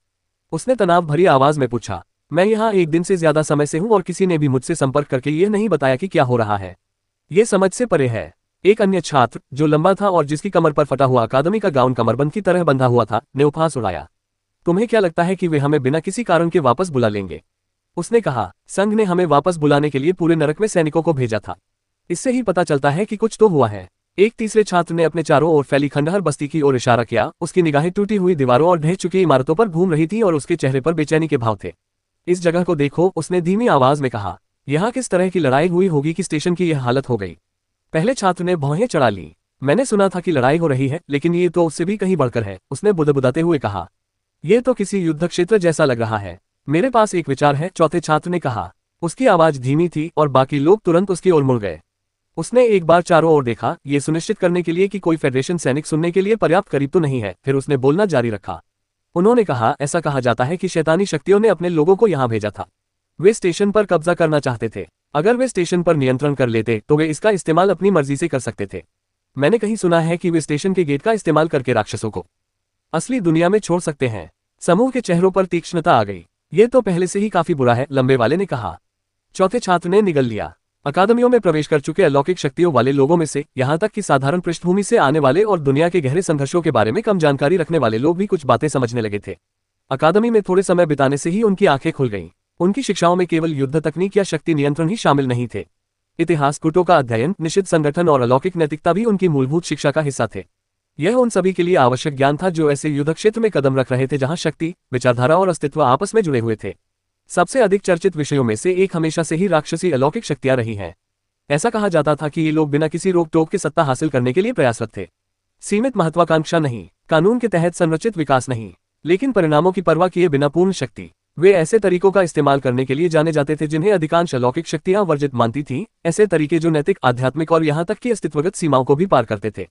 उसने तनाव भरी आवाज में पूछा। मैं यहाँ 1 दिन से ज्यादा समय से हूँ और किसी ने भी मुझसे संपर्क करके यह नहीं बताया कि क्या हो रहा है। ये समझ से परे है। एक अन्य छात्र, जो लंबा था और जिसकी कमर पर फटा हुआ अकादमी का गाउन कमरबंद की तरह बंधा हुआ था, ने उपहास उड़ाया। तुम्हें क्या लगता है कि वे हमें बिना किसी कारण के वापस बुला लेंगे? उसने कहा। संघ ने हमें वापस बुलाने के लिए पूरे नरक में सैनिकों को भेजा था। इससे ही पता चलता है कि कुछ तो हुआ है। एक तीसरे छात्र ने अपने चारों ओर फैली खंडहर बस्ती की ओर इशारा किया। उसकी निगाहें टूटी हुई दीवारों और ढह चुकी इमारतों पर घूम रही थीं और उसके चेहरे पर बेचैनी के भाव थे। इस जगह को देखो, उसने धीमी आवाज में कहा। यहाँ किस तरह की लड़ाई हुई होगी कि स्टेशन की यह हालत हो गई? पहले छात्र ने भौहें चढ़ा ली। मैंने सुना था कि लड़ाई हो रही है, लेकिन ये तो उससे भी कहीं बढ़कर है, उसने बुदबुदाते हुए कहा। यह तो किसी युद्ध क्षेत्र जैसा लग रहा है। मेरे पास एक विचार है, चौथे छात्र ने कहा। उसकी आवाज धीमी थी और बाकी लोग तुरंत उसकी ओर मुड़ गए। उसने एक बार चारों ओर देखा, ये सुनिश्चित करने के लिए कि कोई फेडरेशन सैनिक सुनने के लिए पर्याप्त करीब तो नहीं है। फिर उसने बोलना जारी रखा। उन्होंने कहा, ऐसा कहा जाता है कि शैतानी शक्तियों ने अपने लोगों को यहाँ भेजा था। वे स्टेशन पर कब्जा करना चाहते थे। अगर वे स्टेशन पर नियंत्रण कर लेते तो वे इसका इस्तेमाल अपनी मर्जी से कर सकते थे। मैंने कहीं सुना है कि वे स्टेशन के गेट का इस्तेमाल करके राक्षसों को असली दुनिया में छोड़ सकते हैं। समूह के चेहरों पर तीक्ष्णता आ गई। ये तो पहले से ही काफी बुरा है, लंबे वाले ने कहा। चौथे छात्र ने निगल लिया। अकादमियों में प्रवेश कर चुके अलौकिक शक्तियों वाले लोगों में से, यहाँ तक कि साधारण पृष्ठभूमि से आने वाले और दुनिया के गहरे संघर्षों के बारे में कम जानकारी रखने वाले लोग भी कुछ बातें समझने लगे थे। अकादमी में थोड़े समय बिताने से ही उनकी आंखें खुल गईं। उनकी शिक्षाओं में केवल युद्ध तकनीक या शक्ति नियंत्रण ही शामिल नहीं थे। इतिहास, गुटों का अध्ययन, निषिद्ध संगठन और अलौकिक नैतिकता भी उनकी मूलभूत शिक्षा का हिस्सा थे। यह उन सभी के लिए आवश्यक ज्ञान था जो ऐसे युद्ध क्षेत्र में कदम रख रहे थे जहां शक्ति, विचारधारा और अस्तित्व आपस में जुड़े हुए थे। सबसे अधिक चर्चित विषयों में से एक हमेशा से ही राक्षसी अलौकिक शक्तियां रही हैं। ऐसा कहा जाता था कि ये लोग बिना किसी रोक टोक के सत्ता हासिल करने के लिए प्रयासरत थे। सीमित महत्वाकांक्षा नहीं, कानून के तहत संरचित विकास नहीं, लेकिन परिणामों की परवाह किए बिना पूर्ण शक्ति। वे ऐसे तरीकों का इस्तेमाल करने के लिए जाने जाते थे जिन्हें अधिकांश अलौकिक शक्तियां वर्जित मानती थीं, ऐसे तरीके जो नैतिक, आध्यात्मिक और यहाँ तक कि अस्तित्वगत सीमाओं को भी पार करते थे।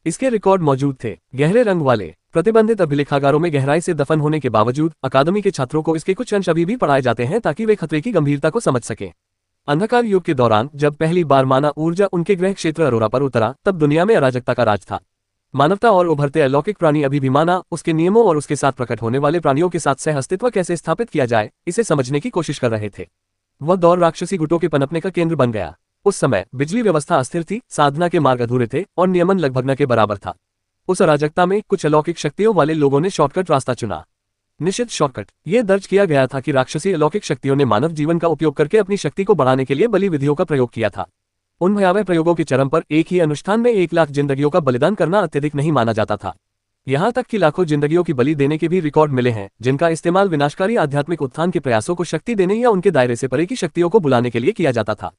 इसके रिकॉर्ड मौजूद थे। गहरे रंग वाले प्रतिबंधित अभिलेखागारों में गहराई से दफन होने के बावजूद अकादमी के छात्रों को इसके कुछ अंश अभी भी पढ़ाए जाते हैं ताकि वे खतरे की गंभीरता को समझ सकें। अंधकार युग के दौरान जब पहली बार मानव ऊर्जा उनके ग्रह क्षेत्र अरोरा पर उतरा, तब दुनिया में अराजकता का राज था। मानवता और उभरते अलौकिक प्राणी अभी भी माना, उसके नियमों और उसके साथ प्रकट होने वाले प्राणियों के साथ सह अस्तित्व कैसे स्थापित किया जाए, इसे समझने की कोशिश कर रहे थे। वह दौर राक्षसी गुटों के पनपने का केंद्र बन गया। उस समय बिजली व्यवस्था अस्थिर थी, साधना के मार्ग अधूरे थे और नियमन लगभग न के बराबर था। उस अराजकता में कुछ अलौकिक शक्तियों वाले लोगों ने शॉर्टकट रास्ता चुना। निश्चित शॉर्टकट। यह दर्ज किया गया था कि राक्षसी अलौकिक शक्तियों ने मानव जीवन का उपयोग करके अपनी शक्ति को बढ़ाने के लिए बलि विधियों का प्रयोग किया था। उन भयावह प्रयोगों के चरम पर एक ही अनुष्ठान में 1 लाख जिंदगियों का बलिदान करना अत्यधिक नहीं माना जाता था। यहाँ तक कि लाखों जिंदगियों की बलि देने के भी रिकॉर्ड मिले हैं, जिनका इस्तेमाल विनाशकारी आध्यात्मिक उत्थान के प्रयासों को शक्ति देने या उनके दायरे से परे की शक्तियों को बुलाने के लिए किया जाता था।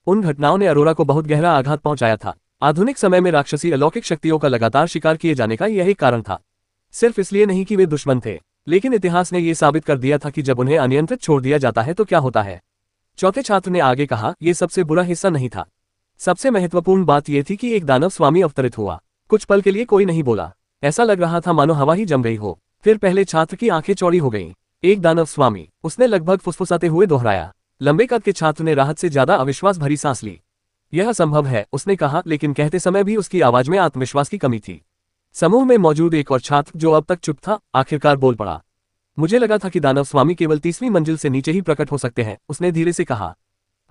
उन घटनाओं ने अरोरा को बहुत गहरा आघात पहुंचाया था। आधुनिक समय में राक्षसी अलौकिक शक्तियों का लगातार शिकार किए जाने का यह एक कारण था। सिर्फ इसलिए नहीं कि वे दुश्मन थे, लेकिन इतिहास ने यह साबित कर दिया था कि जब उन्हें अनियंत्रित छोड़ दिया जाता है तो क्या होता है। चौथे छात्र ने आगे कहा, यह सबसे बुरा हिस्सा नहीं था। सबसे महत्वपूर्ण बात यह थी कि एक दानव स्वामी अवतरित हुआ। कुछ पल के लिए कोई नहीं बोला। ऐसा लग रहा था मानो हवा ही जम गई हो। फिर पहले छात्र की आंखें चौड़ी हो गईं। एक दानव स्वामी, उसने लगभग फुसफुसाते हुए दोहराया। लंबे कद के छात्र ने राहत से ज्यादा अविश्वास भरी सांस ली। यह असंभव है, उसने कहा, लेकिन कहते समय भी उसकी आवाज में आत्मविश्वास की कमी थी। समूह में मौजूद एक और छात्र, जो अब तक चुप था, आखिरकार बोल पड़ा। मुझे लगा था कि दानव स्वामी केवल 30वीं मंजिल से नीचे ही प्रकट हो सकते हैं, उसने धीरे से कहा।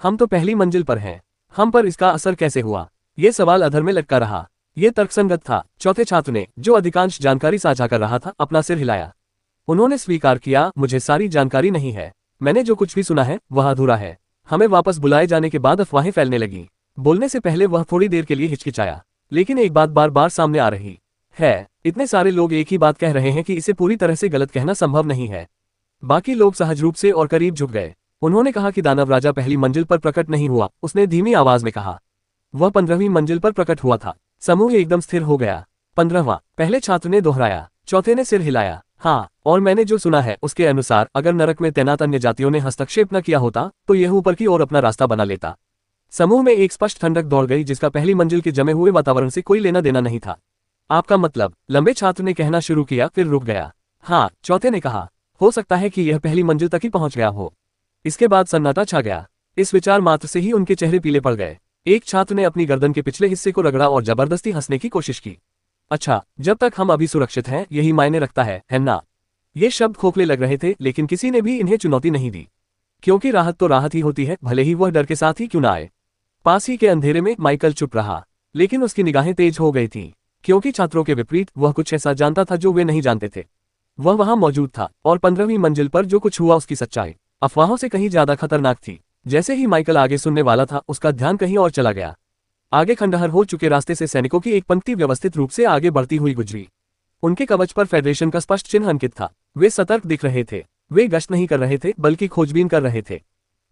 हम तो पहली मंजिल पर हैं, हम पर इसका असर कैसे हुआ? ये सवाल अधर में लटका रहा। ये तर्कसंगत था। चौथे छात्र ने, जो अधिकांश जानकारी साझा कर रहा था, अपना सिर हिलाया। उन्होंने स्वीकार किया, मुझे सारी जानकारी नहीं है। मैंने जो कुछ भी सुना है वह अधूरा है। हमें वापस बुलाए जाने के बाद अफवाहें फैलने लगी। बोलने से पहले वह थोड़ी देर के लिए हिचकिचाया, लेकिन एक बात बार बार सामने आ रही है। इतने सारे लोग एक ही बात कह रहे हैं कि इसे पूरी तरह से गलत कहना संभव नहीं है। बाकी लोग सहज रूप से और करीब झुक गए। उन्होंने कहा कि दानव राजा पहली मंजिल पर प्रकट नहीं हुआ, उसने धीमी आवाज में कहा। वह 15वीं मंजिल पर प्रकट हुआ था। समूह एकदम स्थिर हो गया। 15वां, पहले छात्र ने दोहराया। चौथे ने सिर हिलाया। हाँ, और मैंने जो सुना है उसके अनुसार अगर नरक में तैनात अन्य जातियों ने हस्तक्षेप न किया होता तो यह ऊपर की ओर अपना रास्ता बना लेता। समूह में एक स्पष्ट ठंडक दौड़ गई, जिसका पहली मंजिल के जमे हुए वातावरण से कोई लेना देना नहीं था। आपका मतलब? लंबे छात्र ने कहना शुरू किया, फिर रुक गया। हाँ, चौथे ने कहा, हो सकता है कि यह पहली मंजिल तक ही पहुंच गया हो। इसके बाद सन्नाटा छा गया। इस विचार मात्र से ही उनके चेहरे पीले पड़ गए। एक छात्र ने अपनी गर्दन के पिछले हिस्से को रगड़ा और जबरदस्ती हंसने की कोशिश की। अच्छा, जब तक हम अभी सुरक्षित हैं यही मायने रखता है ना? ये शब्द खोखले लग रहे थे, लेकिन किसी ने भी इन्हें चुनौती नहीं दी, क्योंकि राहत तो राहत ही होती है, भले ही वह डर के साथ ही क्यों ना आए। पास ही के अंधेरे में माइकल चुप रहा, लेकिन उसकी निगाहें तेज हो गई थीं, क्योंकि छात्रों के विपरीत वह कुछ ऐसा जानता था जो वे नहीं जानते थे। वह वहां मौजूद था, और 15वीं मंजिल पर जो कुछ हुआ उसकी सच्चाई अफवाहों से कहीं ज्यादा खतरनाक थी। जैसे ही माइकल आगे सुनने वाला था, उसका ध्यान कहीं और चला गया। आगे खंडहर हो चुके रास्ते से सैनिकों की एक पंक्ति व्यवस्थित रूप से आगे बढ़ती हुई गुजरी। उनके कवच पर फेडरेशन का स्पष्ट चिन्ह अंकित था। वे सतर्क दिख रहे थे। वे गश्त नहीं कर रहे थे, बल्कि खोजबीन कर रहे थे।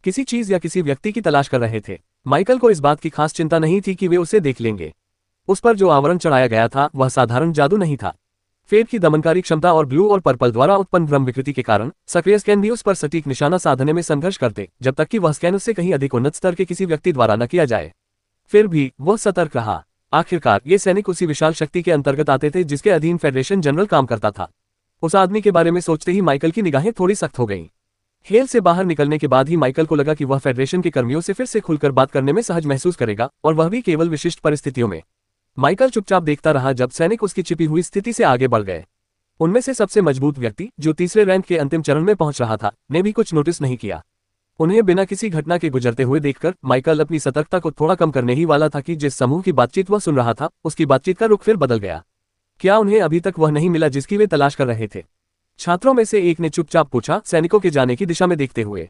किसी चीज या किसी व्यक्ति की तलाश कर रहे थे। माइकल को इस बात की खास चिंता नहीं थी कि वे उसे देख लेंगे। उस पर जो आवरण चढ़ाया गया था वह साधारण जादू नहीं था। फेड की दमनकारी क्षमता और ब्लू और पर्पल द्वारा उत्पन्न भ्रम विकृति के कारण सक्रिय स्कैन भी उस पर सटीक निशाना साधने में संघर्ष करते, जब तक कि वह स्कैन उससे कहीं अधिक उन्नत स्तर के किसी व्यक्ति द्वारा न किया जाए। फिर भी वह सतर्क रहा। आखिरकार ये सैनिक उसी विशाल शक्ति के अंतर्गत आते थे जिसके अधीन फेडरेशन जनरल काम करता था। उस आदमी के बारे में सोचते ही माइकल की निगाहें थोड़ी सख्त हो गईं। हेल से बाहर निकलने के बाद ही माइकल को लगा कि वह फेडरेशन के कर्मियों से फिर से खुलकर बात करने में सहज महसूस करेगा, और वह भी केवल विशिष्ट परिस्थितियों में। माइकल चुपचाप देखता रहा जब सैनिक उसकी छिपी हुई स्थिति से आगे बढ़ गए। उनमें से सबसे मजबूत व्यक्ति, जो तीसरे रैंक के अंतिम चरण में पहुंच रहा था, ने भी कुछ नोटिस नहीं किया। उन्हें बिना किसी घटना के गुजरते हुए देखकर माइकल अपनी सतर्कता को थोड़ा कम करने ही वाला था कि जिस समूह की बातचीत वह सुन रहा था, उसकी बातचीत का रुख फिर बदल गया। क्या उन्हें अभी तक वह नहीं मिला जिसकी वे तलाश कर रहे थे? छात्रों में से एक ने चुपचाप पूछा, सैनिकों के जाने की दिशा में देखते हुए।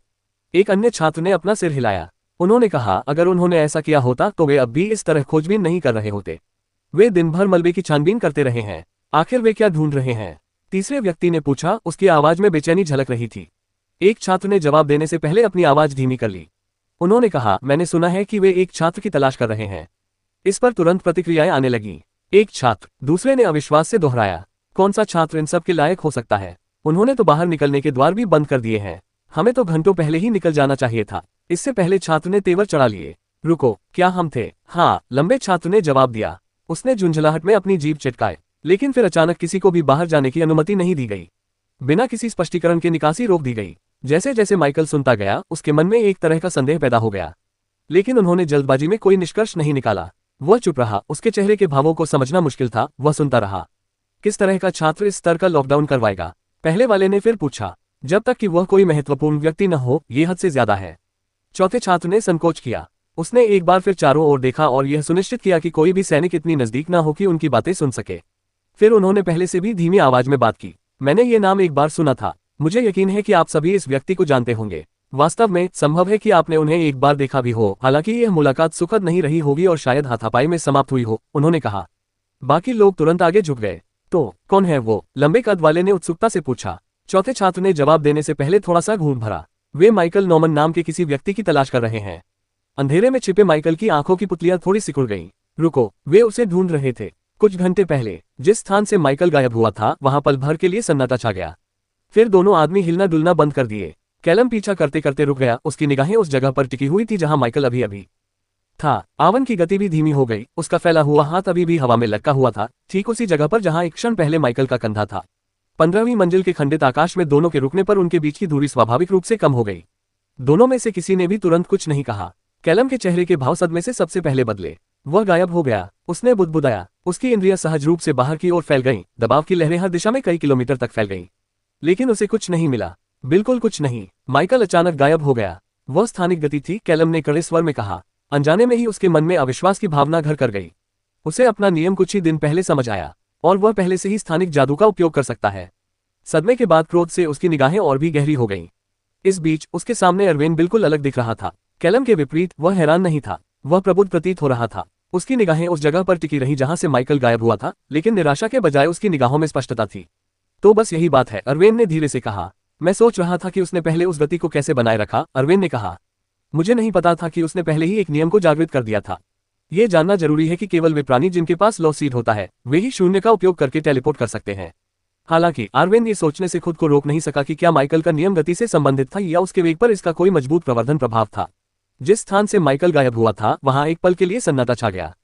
एक अन्य छात्र ने अपना सिर हिलाया। उन्होंने कहा, अगर उन्होंने ऐसा किया होता तो वे अब भी इस तरह खोजबीन नहीं कर रहे होते। वे दिन भर मलबे की छानबीन करते रहे हैं। आखिर वे क्या ढूंढ रहे हैं? तीसरे व्यक्ति ने पूछा, उसकी आवाज में बेचैनी झलक रही थी। एक छात्र ने जवाब देने से पहले अपनी आवाज धीमी कर ली। उन्होंने कहा, मैंने सुना है कि वे एक छात्र की तलाश कर रहे हैं। इस पर तुरंत प्रतिक्रियाएं आने लगीं। एक छात्र, दूसरे ने अविश्वास से दोहराया। कौन सा छात्र इन सब के लायक हो सकता है? उन्होंने तो बाहर निकलने के द्वार भी बंद कर दिए हैं। हमें तो घंटों पहले ही निकल जाना चाहिए था। इससे पहले छात्र ने तेवर चढ़ा लिए। रुको, क्या हम थे? हाँ, लंबे छात्र ने जवाब दिया। उसने झुंझलाहट में अपनी जीभ चिटकाई, लेकिन फिर अचानक किसी को भी बाहर जाने की अनुमति नहीं दी गई। बिना किसी स्पष्टीकरण के निकासी रोक दी गई। जैसे जैसे माइकल सुनता गया, उसके मन में एक तरह का संदेह पैदा हो गया, लेकिन उन्होंने जल्दबाजी में कोई निष्कर्ष नहीं निकाला। वह चुप रहा। उसके चेहरे के भावों को समझना मुश्किल था। वह सुनता रहा। किस तरह का छात्र इस स्तर का लॉकडाउन करवाएगा? पहले वाले ने फिर पूछा। जब तक कि वह कोई महत्वपूर्ण व्यक्ति न हो, यह हद से ज्यादा है। चौथे छात्र ने संकोच किया। उसने एक बार फिर चारों ओर देखा और यह सुनिश्चित किया कि कोई भी सैनिक इतनी नजदीक न हो कि उनकी बातें सुन सके। फिर उन्होंने पहले से भी धीमी आवाज में बात की। मैंने ये नाम एक बार सुना था। मुझे यकीन है कि आप सभी इस व्यक्ति को जानते होंगे। वास्तव में संभव है कि आपने उन्हें एक बार देखा भी हो, हालांकि यह मुलाकात सुखद नहीं रही होगी और शायद हाथापाई में समाप्त हुई हो, उन्होंने कहा। बाकी लोग तुरंत आगे झुक गए। तो कौन है वो? लंबे कद वाले ने उत्सुकता से पूछा। चौथे छात्र ने जवाब देने से पहले थोड़ा सा घूम भरा। वे माइकल नॉमन नाम के किसी व्यक्ति की तलाश कर रहे हैं। अंधेरे में छिपे माइकल की आंखों की पुतलियां थोड़ी सिकुड़ गईं। रुको, वे उसे ढूंढ रहे थे। कुछ घंटे पहले जिस स्थान से माइकल गायब हुआ था वहां पल भर के लिए सन्नाटा छा गया। फिर दोनों आदमी हिलना डुलना बंद कर दिए। कैलम पीछा करते करते रुक गया, उसकी निगाहें उस जगह पर टिकी हुई थी जहां माइकल अभी अभी था। आवन की गति भी धीमी हो गई, उसका फैला हुआ हाथ अभी भी हवा में लटका हुआ था, ठीक उसी जगह पर जहां एक क्षण पहले माइकल का कंधा था। 15वीं मंजिल के खंडित आकाश में दोनों के रुकने पर उनके बीच की दूरी स्वाभाविक रूप से कम हो गई। दोनों में से किसी ने भी तुरंत कुछ नहीं कहा। कैलम के चेहरे के भाव सदमे से सबसे पहले बदले। वह गायब हो गया। उसने बुदबुदाया। उसकी इंद्रियां सहज रूप से बाहर की ओर फैल गईं, दबाव की लहरें हर दिशा में कई किलोमीटर तक फैल गईं। लेकिन उसे कुछ नहीं मिला, बिल्कुल कुछ नहीं। माइकल अचानक गायब हो गया। वह स्थानिक गति थी, कैलम ने कड़े स्वर में कहा। अनजाने में ही उसके मन में अविश्वास की भावना घर कर गई। उसे अपना नियम कुछ ही दिन पहले समझ आया, और वह पहले से ही स्थानिक जादू का उपयोग कर सकता है। सदमे के बाद क्रोध से उसकी निगाहें और भी गहरी हो गईं। इस बीच उसके सामने अरवेन बिल्कुल अलग दिख रहा था। कैलम के विपरीत वह हैरान नहीं था, वह प्रबुद्ध प्रतीत हो रहा था। उसकी निगाहें उस जगह पर टिकी रही जहां से माइकल गायब हुआ था, लेकिन निराशा के बजाय उसकी निगाहों में स्पष्टता थी। तो बस यही बात है, अरवेन ने धीरे से कहा। मैं सोच रहा था कि उसने पहले उस गति को कैसे बनाए रखा, अरवेन ने कहा। मुझे नहीं पता था कि उसने पहले ही एक नियम को जागृत कर दिया था। यह जानना जरूरी है कि केवल वे प्राणी जिनके पास लॉ सीड होता है, वे ही शून्य का उपयोग करके टेलीपोर्ट कर सकते हैं। हालांकि अरवेन ये सोचने से खुद को रोक नहीं सका कि क्या माइकल का नियम गति से संबंधित था या उसके वेग पर इसका कोई मजबूत प्रवर्धन प्रभाव था। जिस स्थान से माइकल गायब हुआ था वहां एक पल के लिए सन्नाटा छा गया।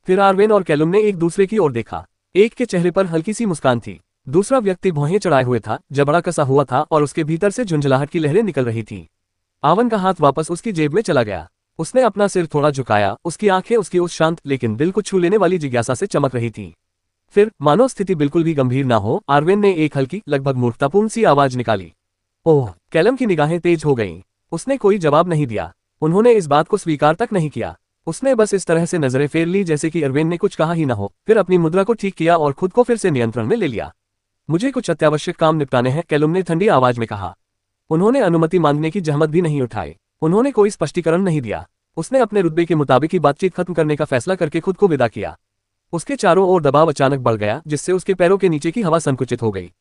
फिर अरवेन और कैलम ने एक दूसरे की ओर देखा। एक के चेहरे पर हल्की सी मुस्कान थी, दूसरा व्यक्ति भौहें चढ़ाए हुए था, जबड़ा कसा हुआ था और उसके भीतर से झुंझलाहट की लहरें निकल रही थीं। आवन का हाथ वापस उसकी जेब में चला गया। उसने अपना सिर थोड़ा झुकाया, उसकी आंखें उसकी उस शांत लेकिन दिल को छू लेने वाली जिज्ञासा से चमक रही थीं। फिर मानो स्थिति बिल्कुल भी गंभीर ना हो, अरवेन ने एक हल्की लगभग मूर्खतापूर्ण सी आवाज निकाली। ओह! कैलम की निगाहें तेज हो गईं। उसने कोई जवाब नहीं दिया। उन्होंने इस बात को स्वीकार तक नहीं किया। उसने बस इस तरह से नजरें फेर ली जैसे कि अरवेन ने कुछ कहा ही ना हो, फिर अपनी मुद्रा को ठीक किया और खुद को फिर से नियंत्रण में ले लिया। मुझे कुछ अत्यावश्यक काम निपटाने हैं, कैलम ने ठंडी आवाज में कहा। उन्होंने अनुमति मांगने की जहमत भी नहीं उठाई। उन्होंने कोई स्पष्टीकरण नहीं दिया। उसने अपने रुतबे के मुताबिक ही बातचीत खत्म करने का फैसला करके खुद को विदा किया। उसके चारों ओर दबाव अचानक बढ़ गया, जिससे उसके पैरों के नीचे की हवा संकुचित हो गई।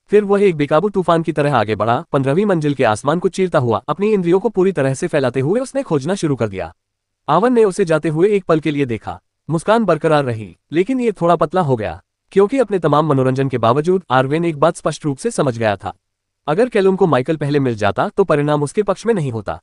फिर वह एक बेकाबू तूफान की तरह आगे बढ़ा, 15वीं मंजिल के आसमान को चीरता हुआ। अपनी इंद्रियों को पूरी तरह से फैलाते हुए उसने खोजना शुरू कर दिया। आवन ने उसे जाते हुए एक पल के लिए देखा। मुस्कान बरकरार रही, लेकिन ये थोड़ा पतला हो गया, क्योंकि अपने तमाम मनोरंजन के बावजूद अरवेन एक बात स्पष्ट रूप से समझ गया था। अगर कैलम को माइकल पहले मिल जाता तो परिणाम उसके पक्ष में नहीं होता।